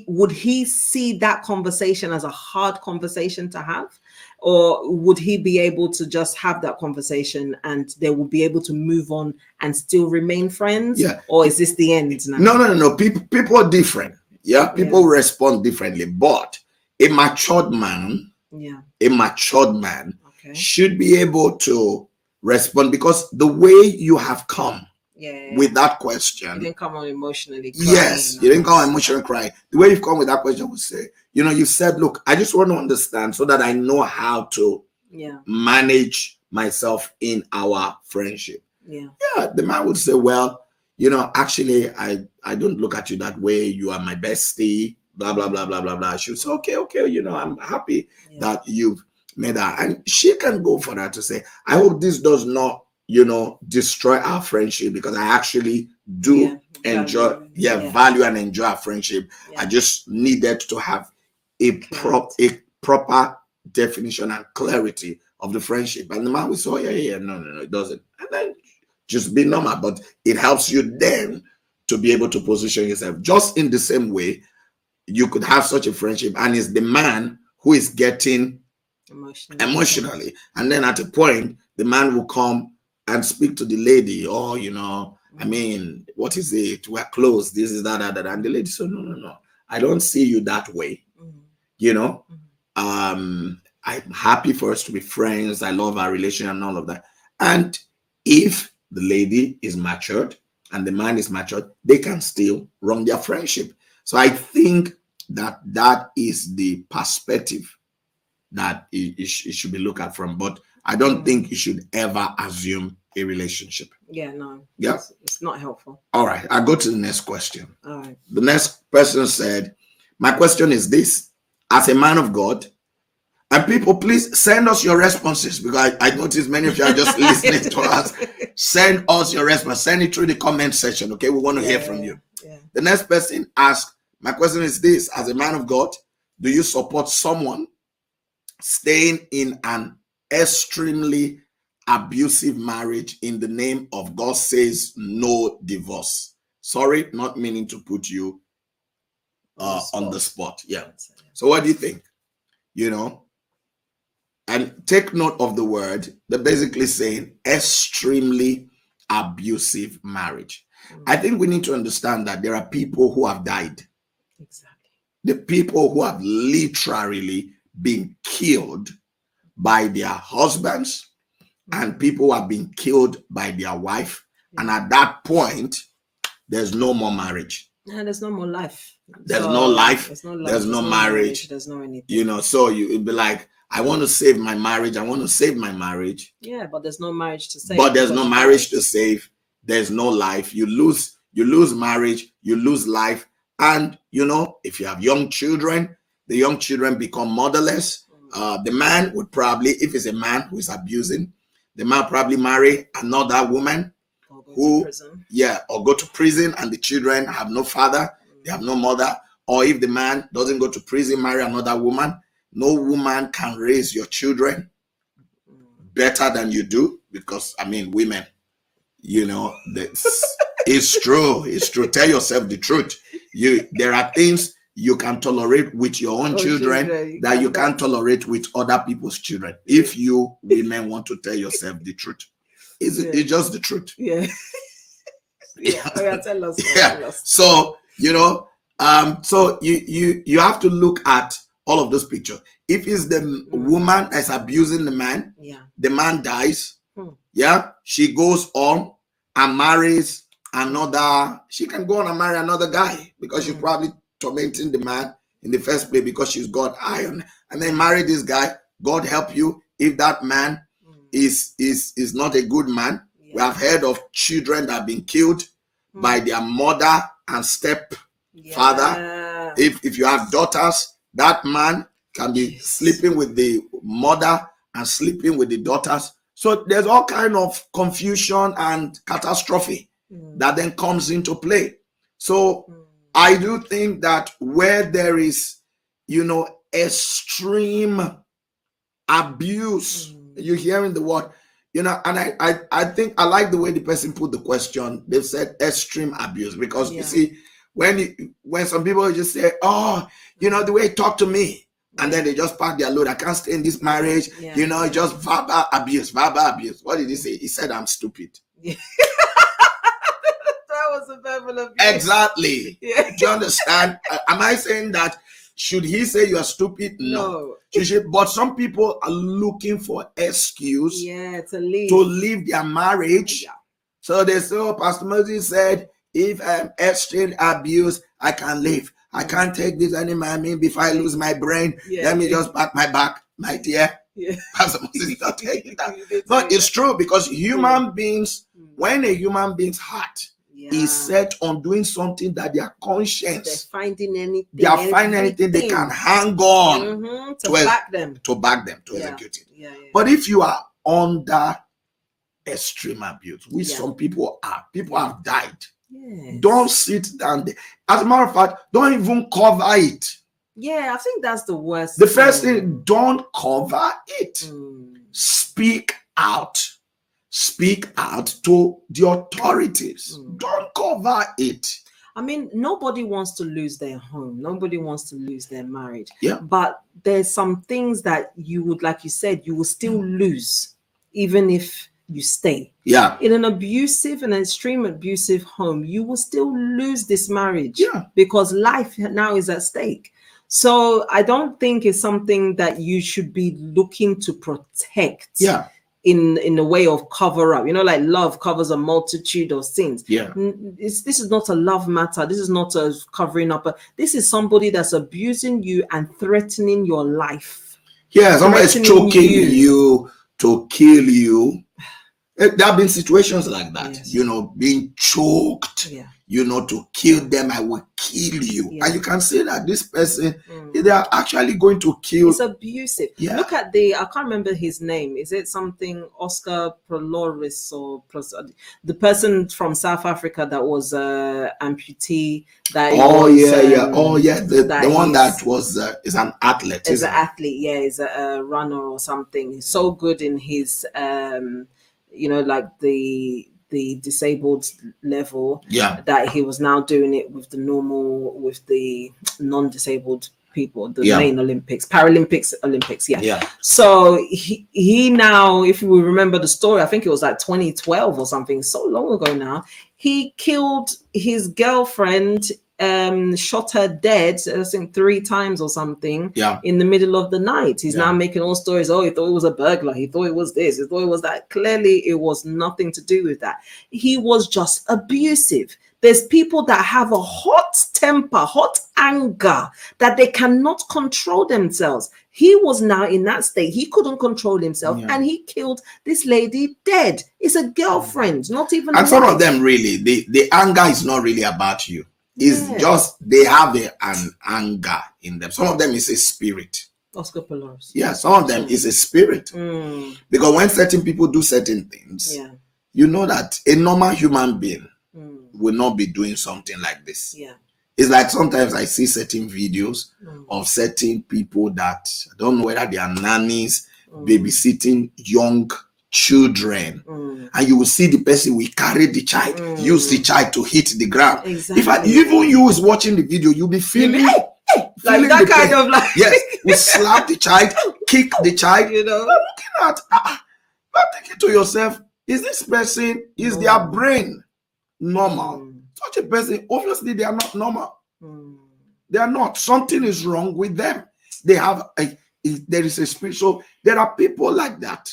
Would he see that conversation as a hard conversation to have, or would he be able to just have that conversation and they will be able to move on and still remain friends? Or is this the end now? No. People are different. People respond differently, but a matured man should be able to respond, because the way you have come with that question, you didn't come on emotionally crying. Yes, you didn't come on emotionally crying. The way you've come with that question would say, you said, look, I just want to understand so that I know how to manage myself in our friendship. The man would say, well, actually, I don't look at you that way. You are my bestie, blah, blah, blah, blah, blah, blah. She would say, okay, I'm happy that you've made that. And she can go for that to say, I hope this does not, destroy our friendship, because I actually do value and enjoy our friendship. I just needed to have a proper definition and clarity of the friendship. And the man will say, no, it doesn't. And then just be normal. But it helps you then to be able to position yourself. Just in the same way, you could have such a friendship, and it's the man who is getting emotionally. And then at a point, the man will come and speak to the lady, I mean, what is it? We're close. This is that. And the lady said, no. I don't see you that way. I'm happy for us to be friends. I love our relationship and all of that. And if the lady is matured and the man is matured, they can still run their friendship. So I think that is the perspective that it should be looked at from. But I don't think you should ever assume a relationship. It's not helpful. All right, I'll go to the next question. All right. The next person said, my question is this: as a man of God, and people, please send us your responses, because I notice many of you are just listening to us. Send us your response. Send it through the comment section, okay? We want to hear from you. The next person asked, my question is this: as a man of God, do you support someone staying in an extremely abusive marriage in the name of God says no divorce? Sorry, not meaning to put you on the spot. So what do you think? And take note of the word. They're basically saying extremely abusive marriage. I think we need to understand that there are people who have died. Exactly. The people who have literally been killed by their husbands, and people who have been killed by their wife. And at that point, there's no more marriage. There's no more life. There's no life. There's no marriage. There's no anything. So you'd be like, I want to save my marriage. I want to save my marriage. Yeah, but there's no marriage to save. But there's no marriage to save. There's no life. You lose marriage. You lose life. And if you have young children, the young children become motherless. The man would probably, if it's a man who is abusing, the man probably marry another woman or go to prison, and the children have no father, they have no mother. Or if the man doesn't go to prison, marry another woman, no woman can raise your children better than you do, because women, it's true. It's true. Tell yourself the truth. There are things you can tolerate with your own children that you can't tolerate with other people's children. If you women want to tell yourself the truth, it's just the truth. Yeah. Tell us. So so you have to look at all of those pictures. If it's the woman that's abusing the man, the man dies. She goes on and marries another. She can go on and marry another guy, because she's probably tormenting the man in the first place because she's got iron, and then marry this guy. God help you if that man is not a good man. We have heard of children that have been killed by their mother and step father. If you have daughters, that man can be sleeping with the mother and sleeping with the daughters. So there's all kind of confusion and catastrophe that then comes into play. So I do think that where there is, extreme abuse, you're hearing the word, and I think I like the way the person put the question. They said extreme abuse, because you see, when some people just say, oh, the way he talked to me, and then they just pack their load, I can't stay in this marriage, just verbal abuse. What did he say? He said, I'm stupid. That was a verbal abuse. Exactly. Do you understand? Am I saying that should he say you are stupid? No. But some people are looking for excuse to leave their marriage. So they say, oh, Pastor Moses said, if I'm extreme abuse, I can leave. I can't take this anymore. Before I lose my brain, let me just pack my back, my dear. Pastor Moses is not taking that. But it's true, because human beings, when a human being's heart is set on doing something that their conscience, they're finding anything they can hang on to back them, to execute it. But if you are under extreme abuse, which some people have died, don't sit down there. As a matter of fact, don't even cover it. I think that's the worst. The first thing, don't cover it. Speak out to the authorities. Don't cover it. Nobody wants to lose their home. Nobody wants to lose their marriage. But there's some things that you would, like you said, you will still lose, even if you stay. In an extreme abusive home, you will still lose this marriage because life now is at stake. So I don't think it's something that you should be looking to protect in a way of cover up. Like love covers a multitude of sins. This is not a love matter. This is not a covering up. This is somebody that's abusing you and threatening your life. Somebody's choking you to kill you. There have been situations like that, being choked, to kill them. I will kill you. And you can see that this person, they are actually going to kill. It's abusive. Look at I can't remember his name. Is it something Oscar Proloris or the person from South Africa that was amputee? The one that was is an athlete. Is an athlete. Is a runner or something. He's so good in his like the disabled level, that he was now doing it with the non-disabled people, the main Olympics. So he now, if we remember the story, I think it was like 2012 or something, so long ago now, he killed his girlfriend, shot her dead, I think 3 times or something, in the middle of the night. He's now making all stories. Oh, he thought it was a burglar. He thought it was this. He thought it was that. Clearly, it was nothing to do with that. He was just abusive. There's people that have a hot temper, hot anger, that they cannot control themselves. He was now in that state. He couldn't control himself, and he killed this lady dead. It's a girlfriend, not even. And some of them, really, the anger is not really about you. It's just they have an anger in them. Some of them is a spirit. Oscar Polaris. Yeah, some of them is a spirit. Because when certain people do certain things, you know that a normal human being will not be doing something like this. Yeah. It's like sometimes I see certain videos of certain people that I don't know whether they are nannies babysitting young children, and you will see the person will carry the child, use the child to hit the ground. Exactly. Even you is watching the video, you'll be feeling like that kind pain. of like yes, we slap the child, kick the child. You know, looking at, but thinking to yourself, is this person, is their brain normal? Such a person, obviously they are not normal. They are not. Something is wrong with them. They have there is a spirit. So there are people like that.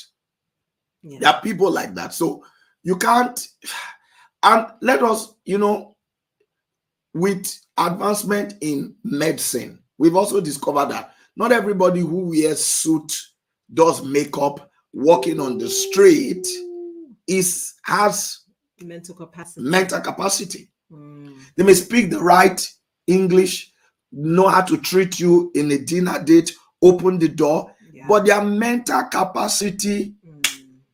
There are people like that. So you can't. And let us, with advancement in medicine, we've also discovered that not everybody who wears suit, does makeup, walking on the street has mental capacity. They may speak the right English, know how to treat you in a dinner date, open the door, but their mental capacity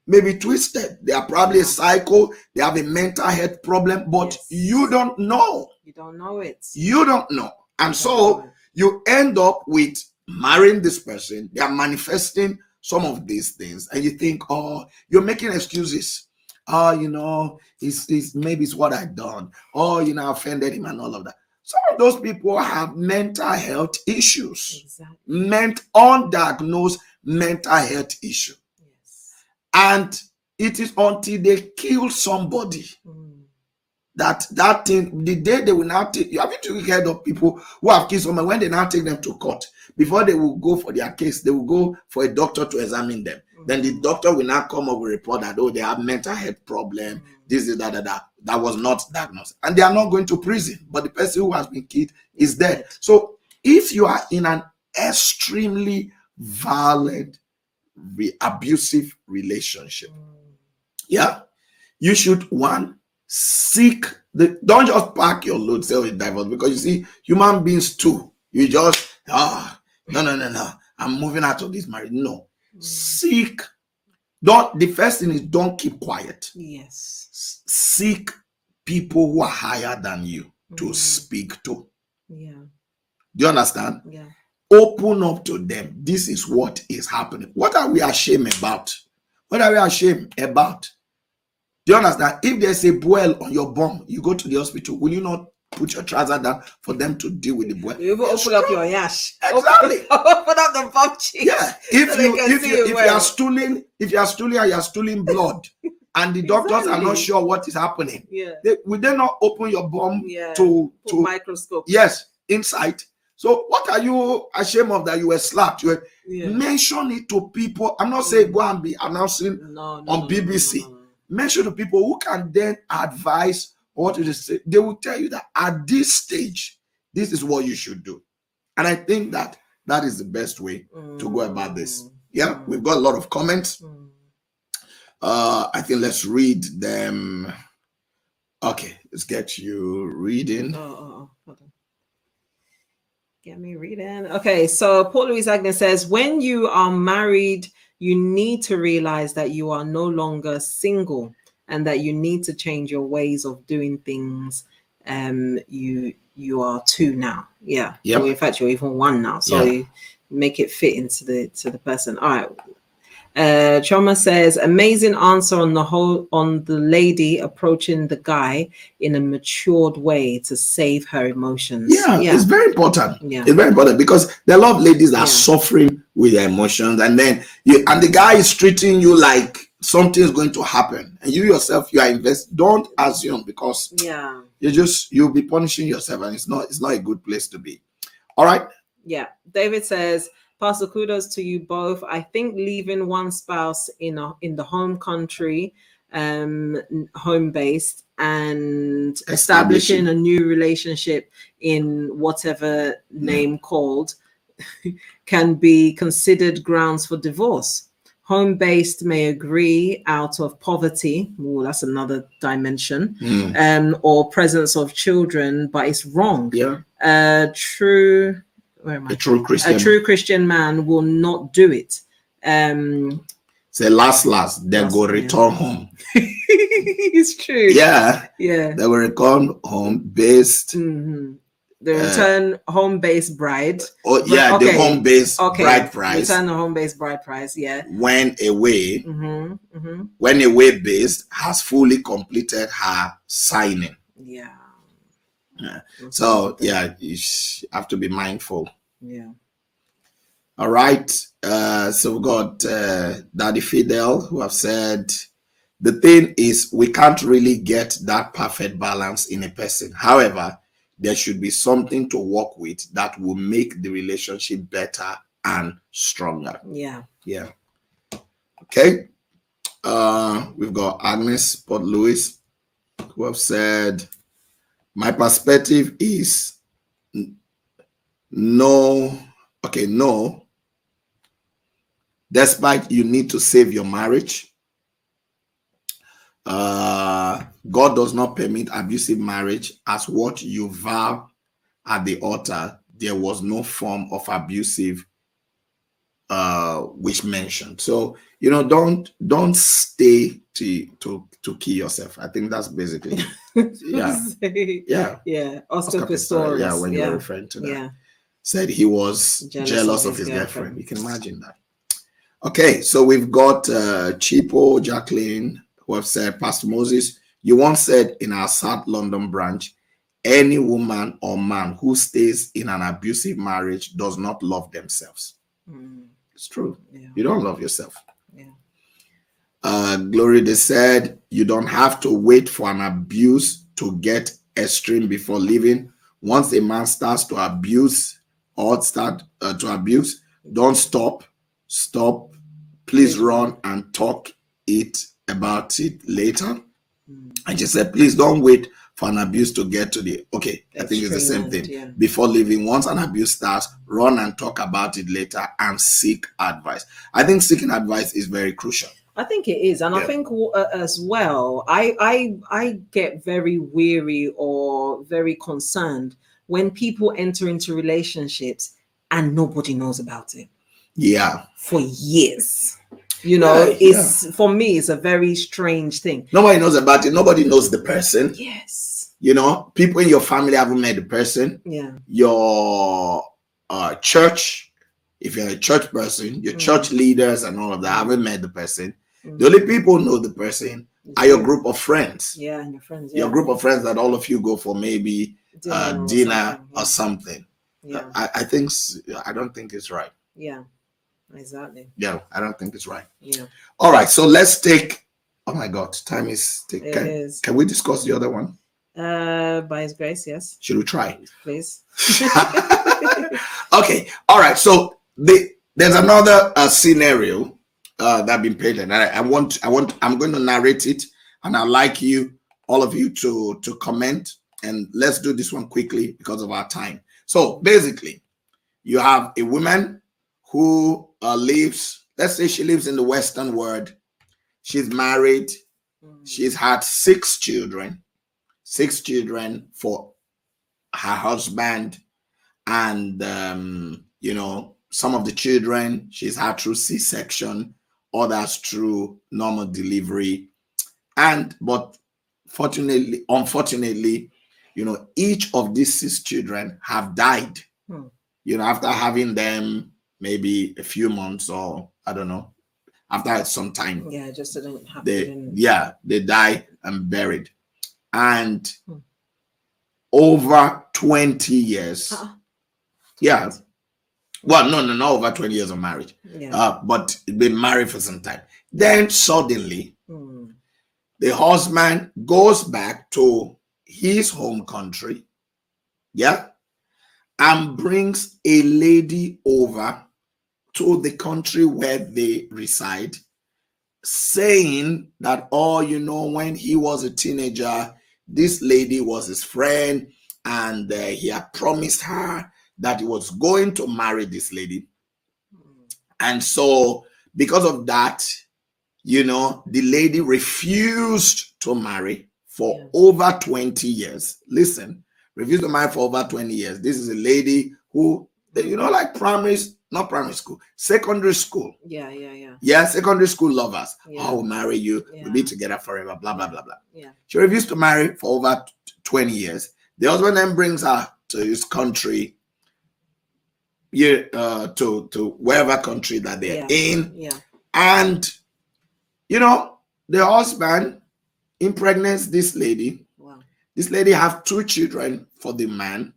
may be twisted. They are probably a psycho, they have a mental health problem, but you don't know. You don't know it. You don't know. And so you end up with marrying this person, they are manifesting some of these things, and you think, oh, you're making excuses. Oh, maybe it's what I've done. Oh, I offended him and all of that. Some of those people have mental health issues. Exactly. Undiagnosed mental health issue. Yes. And it is until they kill somebody that thing, the day they will now take, you haven't heard of people who have killed someone, when they now take them to court, before they will go for their case, they will go for a doctor to examine them. Then the doctor will now come up with a report that, oh, they have mental health problem, this is that was not diagnosed. And they are not going to prison, but the person who has been killed is dead. So if you are in an extremely violent, abusive relationship, you should, seek don't just pack your load, say with divorce, because you see, human beings too, you just no, I'm moving out of this marriage. No. Seek. The first thing is, don't keep quiet. Yes. Seek people who are higher than you to speak to. Yeah. Do you understand? Yeah. Open up to them. This is what is happening. What are we ashamed about? What are we ashamed about? Do you understand? If there's a boil on your bum, you go to the hospital, will you not put your trouser down for them to deal with the boil? You even open up your yash. Exactly. Open up the bum cheeks. Yeah. If you are stooling, and you are stooling blood, and the doctors are not sure what is happening, will they not open your bum to microscope? Yes, inside. So what are you ashamed of that you were slapped? Mention it to people. I'm not saying go and be announcing on BBC. No. Mention to people who can then advise what to say. They will tell you that at this stage, this is what you should do. And I think that is the best way to go about this. Yeah, we've got a lot of comments. I think let's read them. Okay, let's get you reading. Hold on. Get me reading. Okay, so Paul Louise Agnes says, when you are married, you need to realize that you are no longer single and that you need to change your ways of doing things. You are two now. Yeah. Yep. Or in fact, you're even one now. So you make it fit into the person. All right. Chioma says, amazing answer on the lady approaching the guy in a matured way to save her emotions. Yeah. It's very important. Yeah. It's very important because there are a lot of ladies that are suffering with their emotions, and then the guy is treating you like something is going to happen, and you yourself, you are invested. Don't assume, because you'll be punishing yourself, and it's not a good place to be. All right. Yeah. David says, Pastor, kudos to you both. I think leaving one spouse in the home country, home based, and establishing a new relationship in whatever name called can be considered grounds for divorce. Home-based may agree out of poverty. Oh, that's another dimension. Or presence of children, but it's wrong. Yeah. A true Christian man will not do it. Say last, they go return home. It's true. Yeah. Yeah. They will return home based. The return home-based bride. Oh yeah, the home-based bride price. Return the home-based bride price. Yeah. When away, when away-based has fully completed her signing. Yeah. So yeah, you have to be mindful. Yeah. All right. So we got Daddy Fidel who have said the thing is we can't really get that perfect balance in a person. However, there should be something to work with that will make the relationship better and stronger. Yeah. Yeah. Okay. We've got Agnes Port Louis who have said, my perspective is no. Despite you need to save your marriage, God does not permit abusive marriage. As what you vow at the altar, there was no form of abusive which mentioned. So don't stay to kill yourself. I think that's basically yeah. Oscar Pistorius. Yeah, when you're referring to that. Yeah. Said he was jealous of his girlfriend. You can imagine that. Okay, so we've got Chipo Jacqueline who have said, Pastor Moses, you once said in our South London branch, any woman or man who stays in an abusive marriage does not love themselves. It's true. Yeah. You don't love yourself. Yeah. Glory, they said, you don't have to wait for an abuse to get extreme before leaving. Once a man starts to abuse or don't stop. Please run and talk about it later. And she said, please don't wait for an abuse to get to the I think it's the same thing. Yeah. Before leaving, once an abuse starts, run and talk about it later and seek advice. I think seeking advice is very crucial. I think it is. And I think as well, I get very weary or very concerned when people enter into relationships and nobody knows about it. Yeah. For years. For me, it's a very strange thing. Nobody knows about it. Nobody knows the person. Yes. People in your family haven't met the person. Yeah. Your church, if you're a church person, your church leaders and all of that haven't met the person. The only people who know the person are your group of friends. Yeah, and your friends. Yeah. Your group of friends that all of you go for maybe dinner or something. Yeah. I don't think it's right. Yeah. Exactly. Yeah, I don't think it's right. Yeah. All right, so let's take. Oh my God, time is. Can we discuss the other one? By His grace, yes. Should we try? Please. Okay. All right. So there's another scenario that been painted, and I'm going to narrate it, and I'd like all of you, to comment, and let's do this one quickly because of our time. So basically, you have a woman who lives, let's say she lives in the Western world. She's married. She's had 6 children for her husband. And, some of the children she's had through C-section, others through normal delivery. But unfortunately, each of these 6 children have died, after having them maybe a few months or I don't know, after some time. Yeah, just didn't happen. They die and buried. And over 20 years. Yeah. Well, no, not over 20 years of marriage. Yeah. But been married for some time. Then suddenly, the husband goes back to his home country. Yeah. And brings a lady over to the country where they reside, saying that, when he was a teenager, this lady was his friend, and he had promised her that he was going to marry this lady. And so because of that, you know, the lady refused to marry for over 20 years. Listen, refused to marry for over 20 years. This is a lady who, you know, like not primary school, secondary school. Yeah, secondary school lovers. I will marry you. We'll be together forever, blah, blah, blah, blah. She refused to marry for over 20 years. The husband then brings her to his country, to wherever country that they're in. And, you know, the husband impregnates this lady. This lady have 2 children for the man.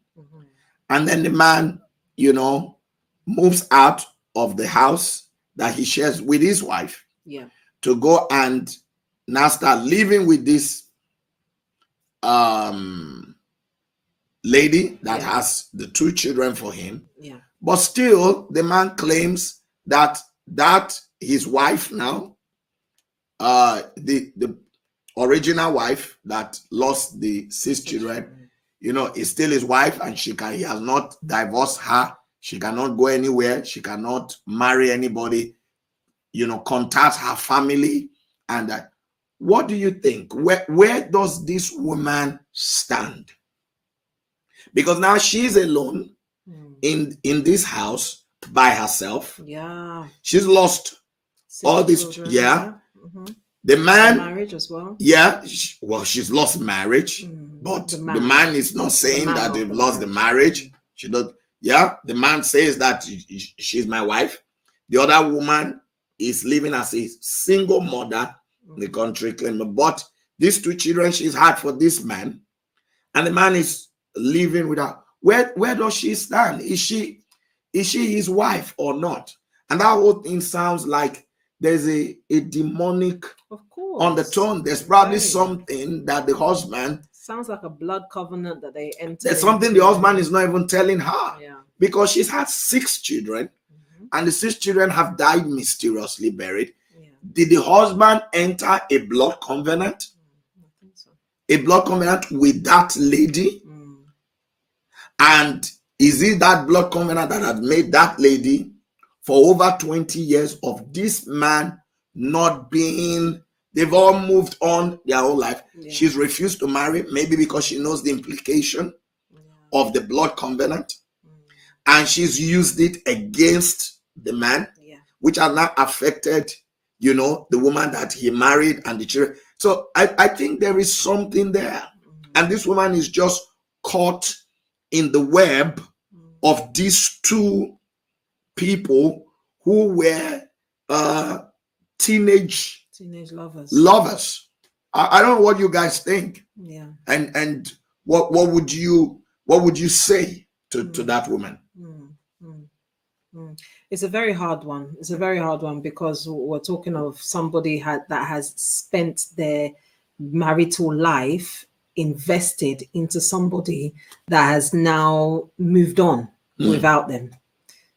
And then the man, you know, moves out of the house that he shares with his wife to go and now start living with this lady that has the 2 children for him. But still, the man claims that his wife now, the original wife that lost the 6 children, you know, is still his wife, and he has not divorced her. She cannot go anywhere. She cannot marry anybody, you know, contact her family. And what do you think? Where does this woman stand? Because now she's alone in this house by herself. She's lost 6 all these children. The man, marriage as well. She's lost marriage, but the man is not saying that they've lost the marriage. She does. The man says that she's my wife. The other woman is living as a single mother in the country, claiming. But these 2 children she's had for this man, and the man is living with her. Where does she stand? Is she his wife or not? And that whole thing sounds like there's a demonic undertone. There's probably something that the husband, sounds like a blood covenant that they enter. There's something the husband is not even telling her, because she's had 6 children, and the 6 children have died mysteriously buried. Did the husband enter a blood covenant? I think so. A blood covenant with that lady? And is it that blood covenant that had made that lady for over 20 years of this man not being, they've all moved on their whole life. She's refused to marry, maybe because she knows the implication of the blood covenant, and she's used it against the man, which has now affected, you know, the woman that he married and the children. So I think there is something there, and this woman is just caught in the web of these 2 people who were teenage lovers. I don't know what you guys think. And what would you say to that woman? It's a very hard one. It's a very hard one, because we're talking of somebody that has spent their marital life invested into somebody that has now moved on without them.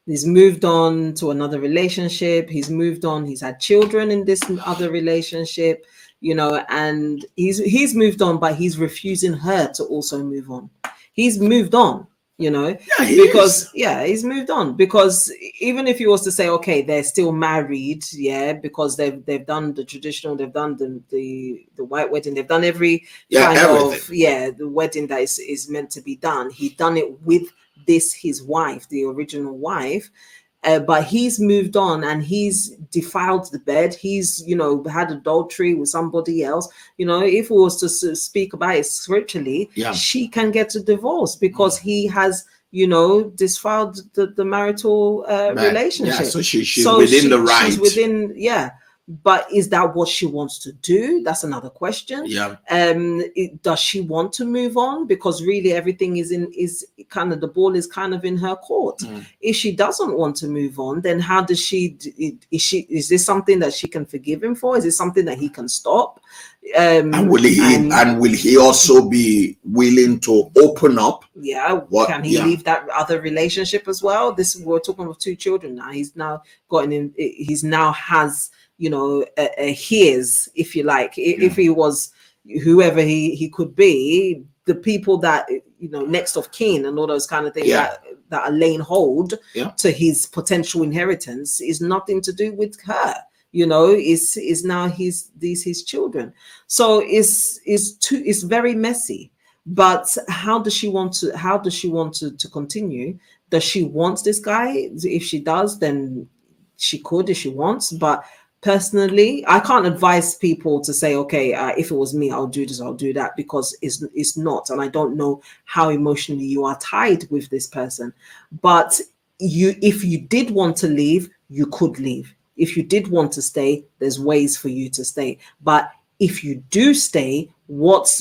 He's moved on to another relationship. He's moved on. He's had children in this other relationship, you know, and he's moved on, but he's refusing her to also move on. He's moved on, you know, he's moved on, because even if he was to say, okay, they're still married, because they've done the traditional, they've done the white wedding, they've done every kind of the wedding that is meant to be done. He's done it with his wife, the original wife, but he's moved on and he's defiled the bed. He's, you know, had adultery with somebody else. You know, if we was to speak about it scripturally, she can get a divorce because he has, you know, defiled the marital relationship. So she's within the right. She's within, But is that what she wants to do? That's another question. Does she want to move on? Because really everything is kind of, the ball is kind of in her court. If she doesn't want to move on, then how does is this something that she can forgive him for? Is it something that he can stop? And will he also be willing to open up? Can he leave that other relationship as well? We're talking of 2 children now. He's now has, you know, his, if you like, if he was whoever he could be, the people that, next of kin and all those kind of things that are laying hold to his potential inheritance is nothing to do with her. Is now his children. So it's very messy. But how does she want to continue? Does she want this guy? If she does, then she could, if she wants. But personally, I can't advise people to say, okay, if it was me, I'll do this, I'll do that, because it's not. And I don't know how emotionally you are tied with this person. But if you did want to leave, you could leave. If you did want to stay, there's ways for you to stay. But if you do stay, what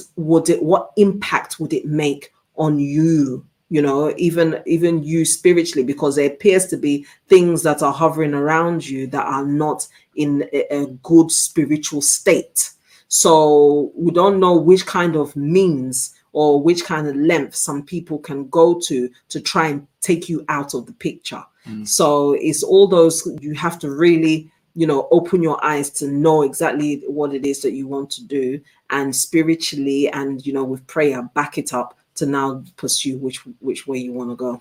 impact would it make on you? Even you spiritually, because there appears to be things that are hovering around you that are not in a good spiritual state. So we don't know which kind of means or which kind of length some people can go to try and take you out of the picture. So it's all those, you have to really, open your eyes to know exactly what it is that you want to do, and spiritually and, with prayer, back it up to now pursue which way you want to go.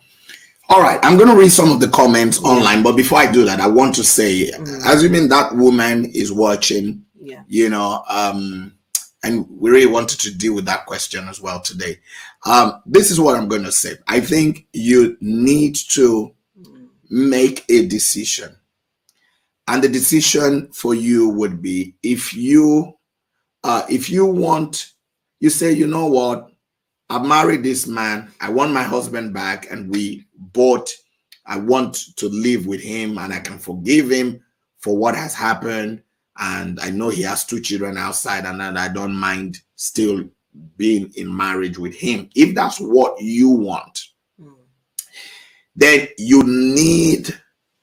All right, I'm going to read some of the comments online, but before I do that, I want to say, assuming that woman is watching, and we really wanted to deal with that question as well today. This is what I'm going to say. I think you need to make a decision. And the decision for you would be, if you want, you say, you know what, I've married this man, I want my husband back, and I want to live with him, and I can forgive him for what has happened, and I know he has 2 children outside, and I don't mind still being in marriage with him. If that's what you want, then you need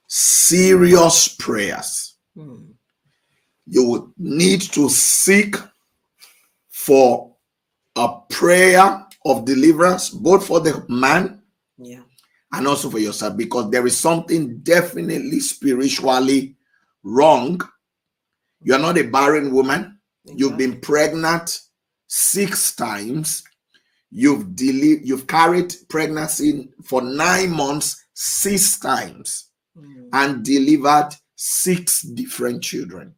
serious prayers. You would need to seek for a prayer of deliverance, both for the man and also for yourself, because there is something definitely spiritually wrong. You're not a barren woman. Exactly. You've been pregnant 6 times. You've carried pregnancy for 9 months 6 times and delivered 6 different children.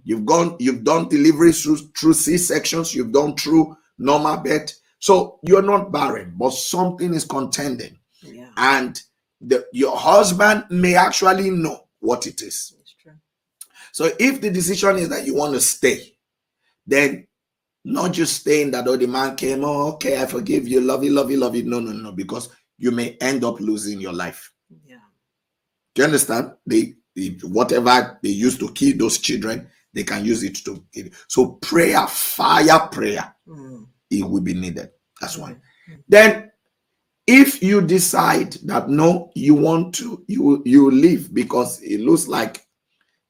You've done deliveries through C-sections. You've done through normal birth. So you're not barren, but something is contending. And your husband may actually know what it is. That's true. So if the decision is that you want to stay, then not just staying that, the man came, okay, I forgive you, love you. No, because you may end up losing your life. Yeah. Do you understand? Whatever they used to kill those children, they can use it to kill. So fire prayer, it will be needed. That's one. Then if you decide that no, you want to, you leave, because it looks like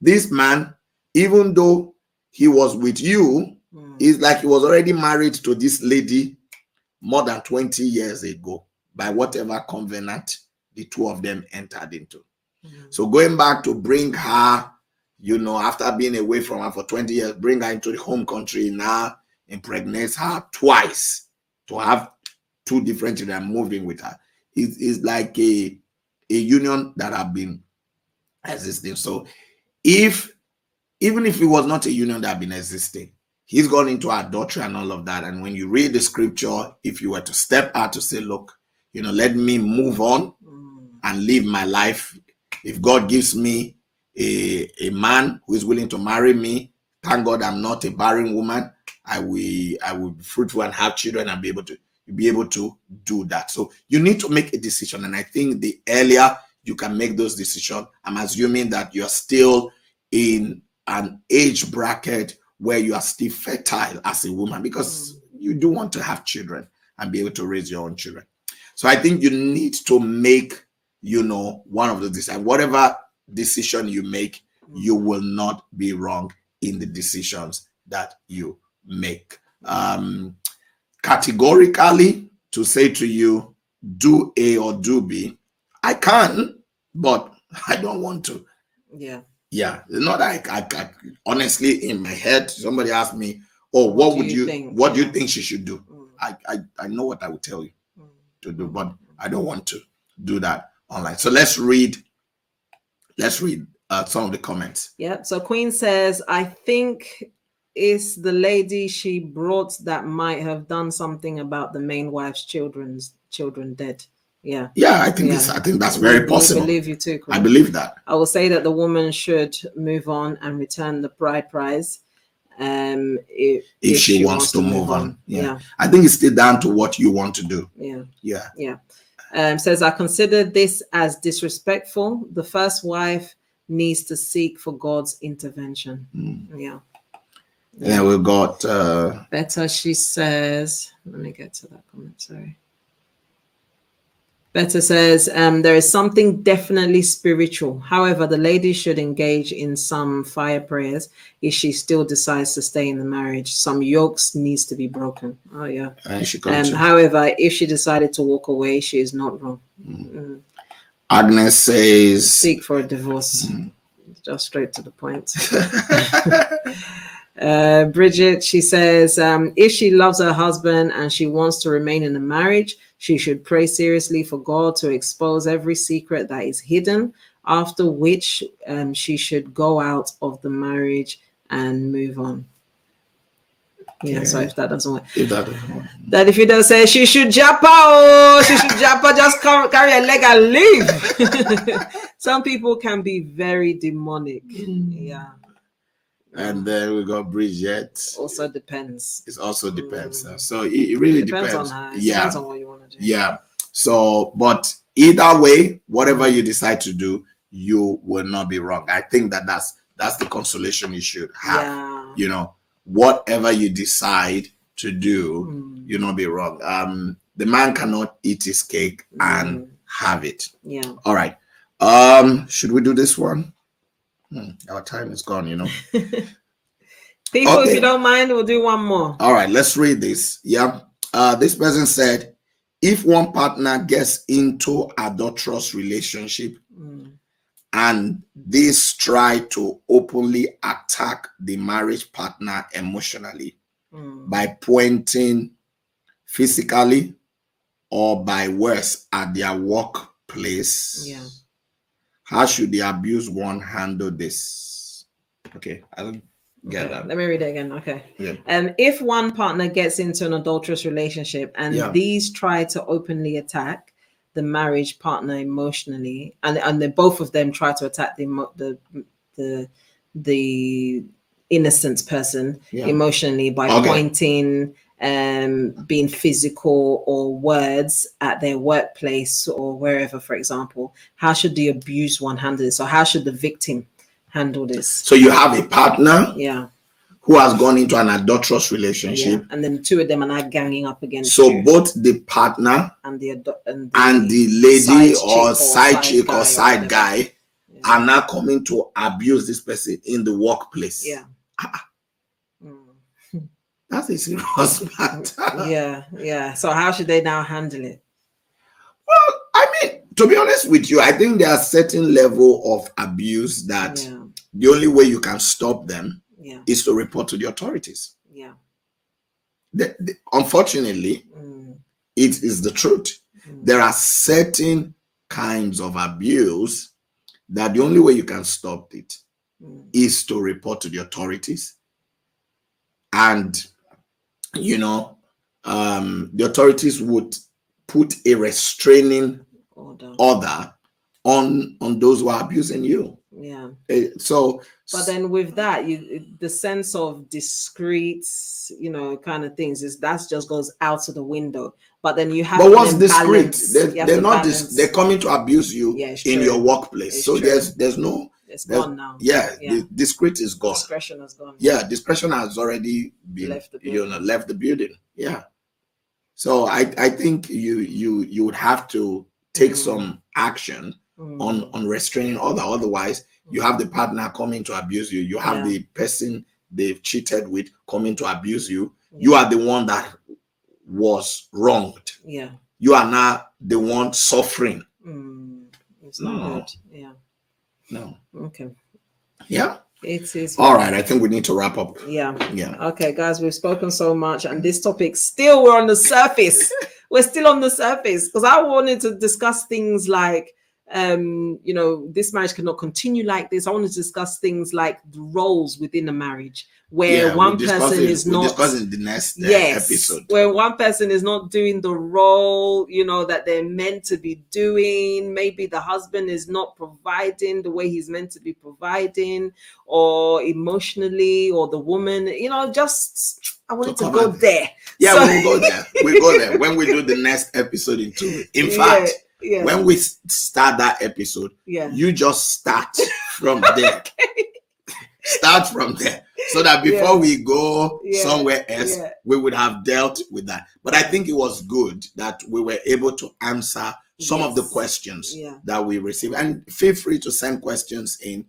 this man, even though he was with you, it's like he was already married to this lady more than 20 years ago, by whatever covenant the 2 of them entered into. So going back to bring her, after being away from her for 20 years, bring her into the home country, now impregnates her twice to have 2 different children moving with her. It's like a union that have been existing. So even if it was not a union that had been existing, he's gone into adultery and all of that. And when you read the scripture, if you were to step out to say, look, let me move on and live my life. If God gives me a man who is willing to marry me, thank God I'm not a barren woman. I will be fruitful and have children and be able to do that. So you need to make a decision. And I think the earlier you can make those decisions, I'm assuming that you're still in an age bracket where you are still fertile as a woman, because you do want to have children and be able to raise your own children. So I think you need to make, one of those decisions. Whatever decision you make, you will not be wrong in the decisions that you make. Categorically, to say to you, do A or do B, I can, but I don't want to. Yeah. It's not like I honestly, in my head, somebody asked me, what do you think she should do? I know what I would tell you to do, but I don't want to do that online. So let's read some of the comments. Yeah. So Queen says, I think it's the lady she brought that might have done something about the main wife's children dead. Yeah. Yeah, I think that's very possible. I believe you too, Queen. I believe that. I will say that the woman should move on and return the bride price. If she wants to move on. Yeah. I think it's still down to what you want to do. Yeah. Says, I consider this as disrespectful. The first wife needs to seek for God's intervention. Yeah. And then we've got Better, she says, let me get to that comment, sorry. Better says, there is something definitely spiritual. However, the lady should engage in some fire prayers if she still decides to stay in the marriage. Some yokes needs to be broken. Oh, yeah. However, if she decided to walk away, she is not wrong. Agnes says, seek for a divorce. Just straight to the point. Bridget, she says, if she loves her husband and she wants to remain in the marriage, she should pray seriously for God to expose every secret that is hidden, after which she should go out of the marriage and move on. Yeah, so if that doesn't work. That if you don't say she should japa, just carry a leg and leave. Some people can be very demonic. Yeah. And then we got Bridget. Also depends. It also depends. So it really depends. On her. It depends on what you want to do. Yeah. So, but either way, whatever you decide to do, you will not be wrong. I think that's the consolation you should have. Yeah. You know, whatever you decide to do, you'll not be wrong. The man cannot eat his cake and have it. Yeah. All right. Should we do this one? Our time is gone, you know. People, okay. If you don't mind, we'll do one more. All right, let's read this. Yeah. This person said, if one partner gets into adulterous relationship and this try to openly attack the marriage partner emotionally by pointing physically or by words at their workplace, how should the abused one handle this? Okay, I don't get that. Let me read it again. Okay. Yeah. If one partner gets into an adulterous relationship and these try to openly attack the marriage partner emotionally, and then both of them try to attack the innocent person emotionally by pointing, being physical or words at their workplace or wherever, for example, how should the abused one handle this? So how should the victim handle this? So you have a partner who has gone into an adulterous relationship, and then two of them are now ganging up against you. Both the partner and the lady or side chick or side guy are now coming to abuse this person in the workplace. That's a serious matter. Yeah. So how should they now handle it? Well, I mean, to be honest with you, I think there are certain level of abuse that the only way you can stop them is to report to the authorities. Yeah. Unfortunately, it is the truth. There are certain kinds of abuse that the only way you can stop it is to report to the authorities. And you know, the authorities would put a restraining order on those who are abusing you. Yeah. But then with that, the sense of discreet, kind of things that just goes out of the window. But then you have. But what's discreet? They're not. They're coming to abuse you in your workplace. So there's no. It's gone now. The discreet is gone. Discretion has gone. Yeah, discretion has already been left the building. Yeah. So I think you would have to take some action on restraining order. Otherwise, you have the partner coming to abuse you. You have the person they've cheated with coming to abuse you. You are the one that was wronged. Yeah. You are now the one suffering. It's not good. Yeah. No. Okay. Yeah. It is. All right, I think we need to wrap up. Yeah. Yeah. Okay, guys, we've spoken so much, and this topic still we're on the surface. We're still on the surface because I wanted to discuss things like this marriage cannot continue like this. I want to discuss things like the roles within a marriage where one person is not discussing the next episode, where one person is not doing the role that they're meant to be doing. Maybe the husband is not providing the way he's meant to be providing, or emotionally, or the woman, just I wanted to go there. Yeah, we'll go there. We'll go there when we do the next episode in 2 weeks. In fact, when we start that episode, you just start from there. Okay. Start from there, so that before we go somewhere else, we would have dealt with that. But I think it was good that we were able to answer some of the questions that we received. And feel free to send questions in,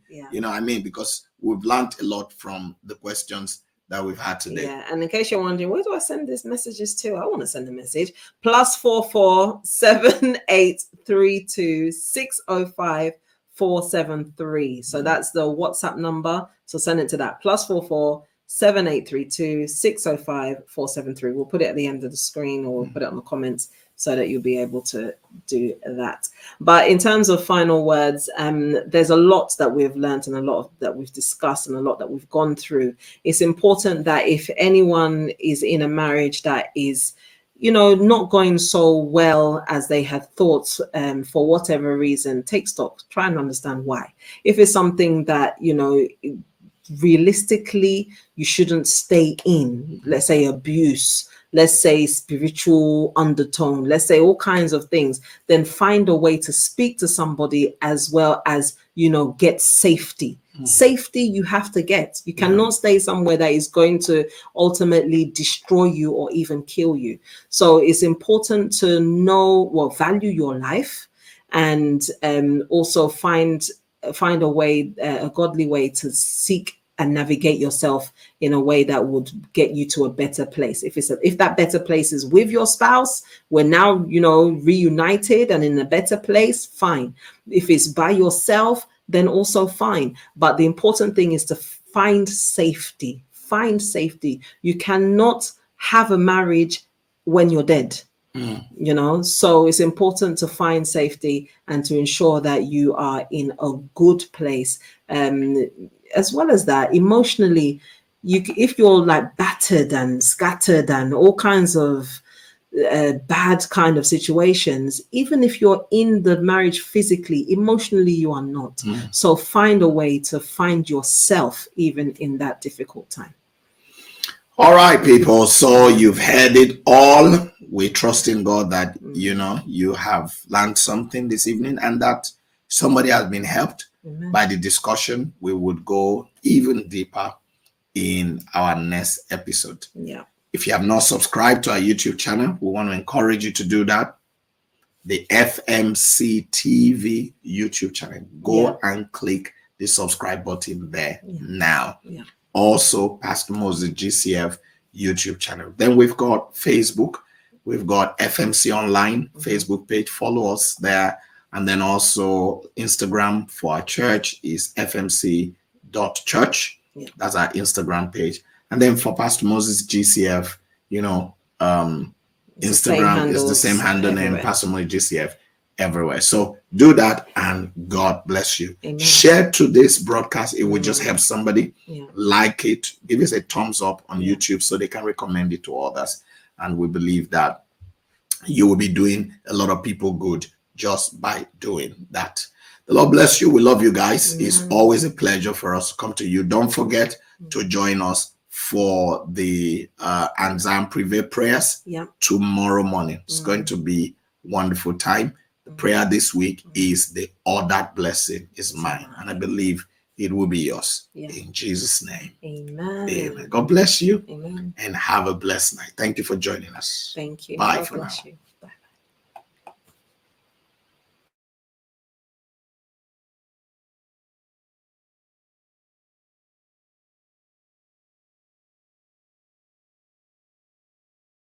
because we've learned a lot from the questions that we've had today. Yeah, and in case you're wondering, where do I send these messages to? I want to send a message. +44 7832 605 473. So that's the WhatsApp number. So send it to that. +44 7832 605 473. We'll put it at the end of the screen, or we'll put it on the comments so that you'll be able to do that. But in terms of final words, there's a lot that we've learned, and a lot that we've discussed, and a lot that we've gone through. It's important that if anyone is in a marriage that is not going so well as they had thought, for whatever reason, take stock, try and understand why. If it's something that, realistically you shouldn't stay in, let's say abuse, let's say spiritual undertone, let's say all kinds of things, then find a way to speak to somebody, as well as, get safety. Safety you have to get. You cannot stay somewhere that is going to ultimately destroy you or even kill you. So it's important to value your life, and also find a way, a godly way to seek and navigate yourself in a way that would get you to a better place. If that better place is with your spouse, we're now reunited and in a better place, fine. If it's by yourself, then also fine. But the important thing is to find safety. Find safety. You cannot have a marriage when you're dead. So it's important to find safety and to ensure that you are in a good place. As well as that, emotionally, if you're like battered and scattered and all kinds of bad kind of situations, even if you're in the marriage physically, emotionally you are not. So find a way to find yourself even in that difficult time. All right, people. So you've heard it all. We trust in God that, you have learned something this evening, and that somebody has been helped by the discussion. We would go even deeper in our next episode. Yeah. If you have not subscribed to our YouTube channel, we want to encourage you to do that. The FMC TV YouTube channel. Go and click the subscribe button there now. Yeah. Also, Pastor Moses GCF YouTube channel. Then we've got Facebook. We've got FMC Online Facebook page. Follow us there. And then also Instagram for our church is fmc.church. Yeah. That's our Instagram page. And then for Pastor Moses GCF, Instagram is the same handle name, Pastor Moses GCF, everywhere. So do that, and God bless you. Amen. Share to this broadcast. It will just help somebody. Like it. Give us a thumbs up on YouTube so they can recommend it to others. And we believe that you will be doing a lot of people good just by doing that. The Lord bless you. We love you guys. It's always a pleasure for us to come to you. Don't forget to join us for the Anzam Privé prayers tomorrow morning. It's going to be a wonderful time. The prayer this week is the ordered blessing is mine, and I believe it will be yours. In Jesus' name. Amen. Amen. God bless you. Amen. And have a blessed night. Thank you for joining us. Thank you. Bye God for now. bless you.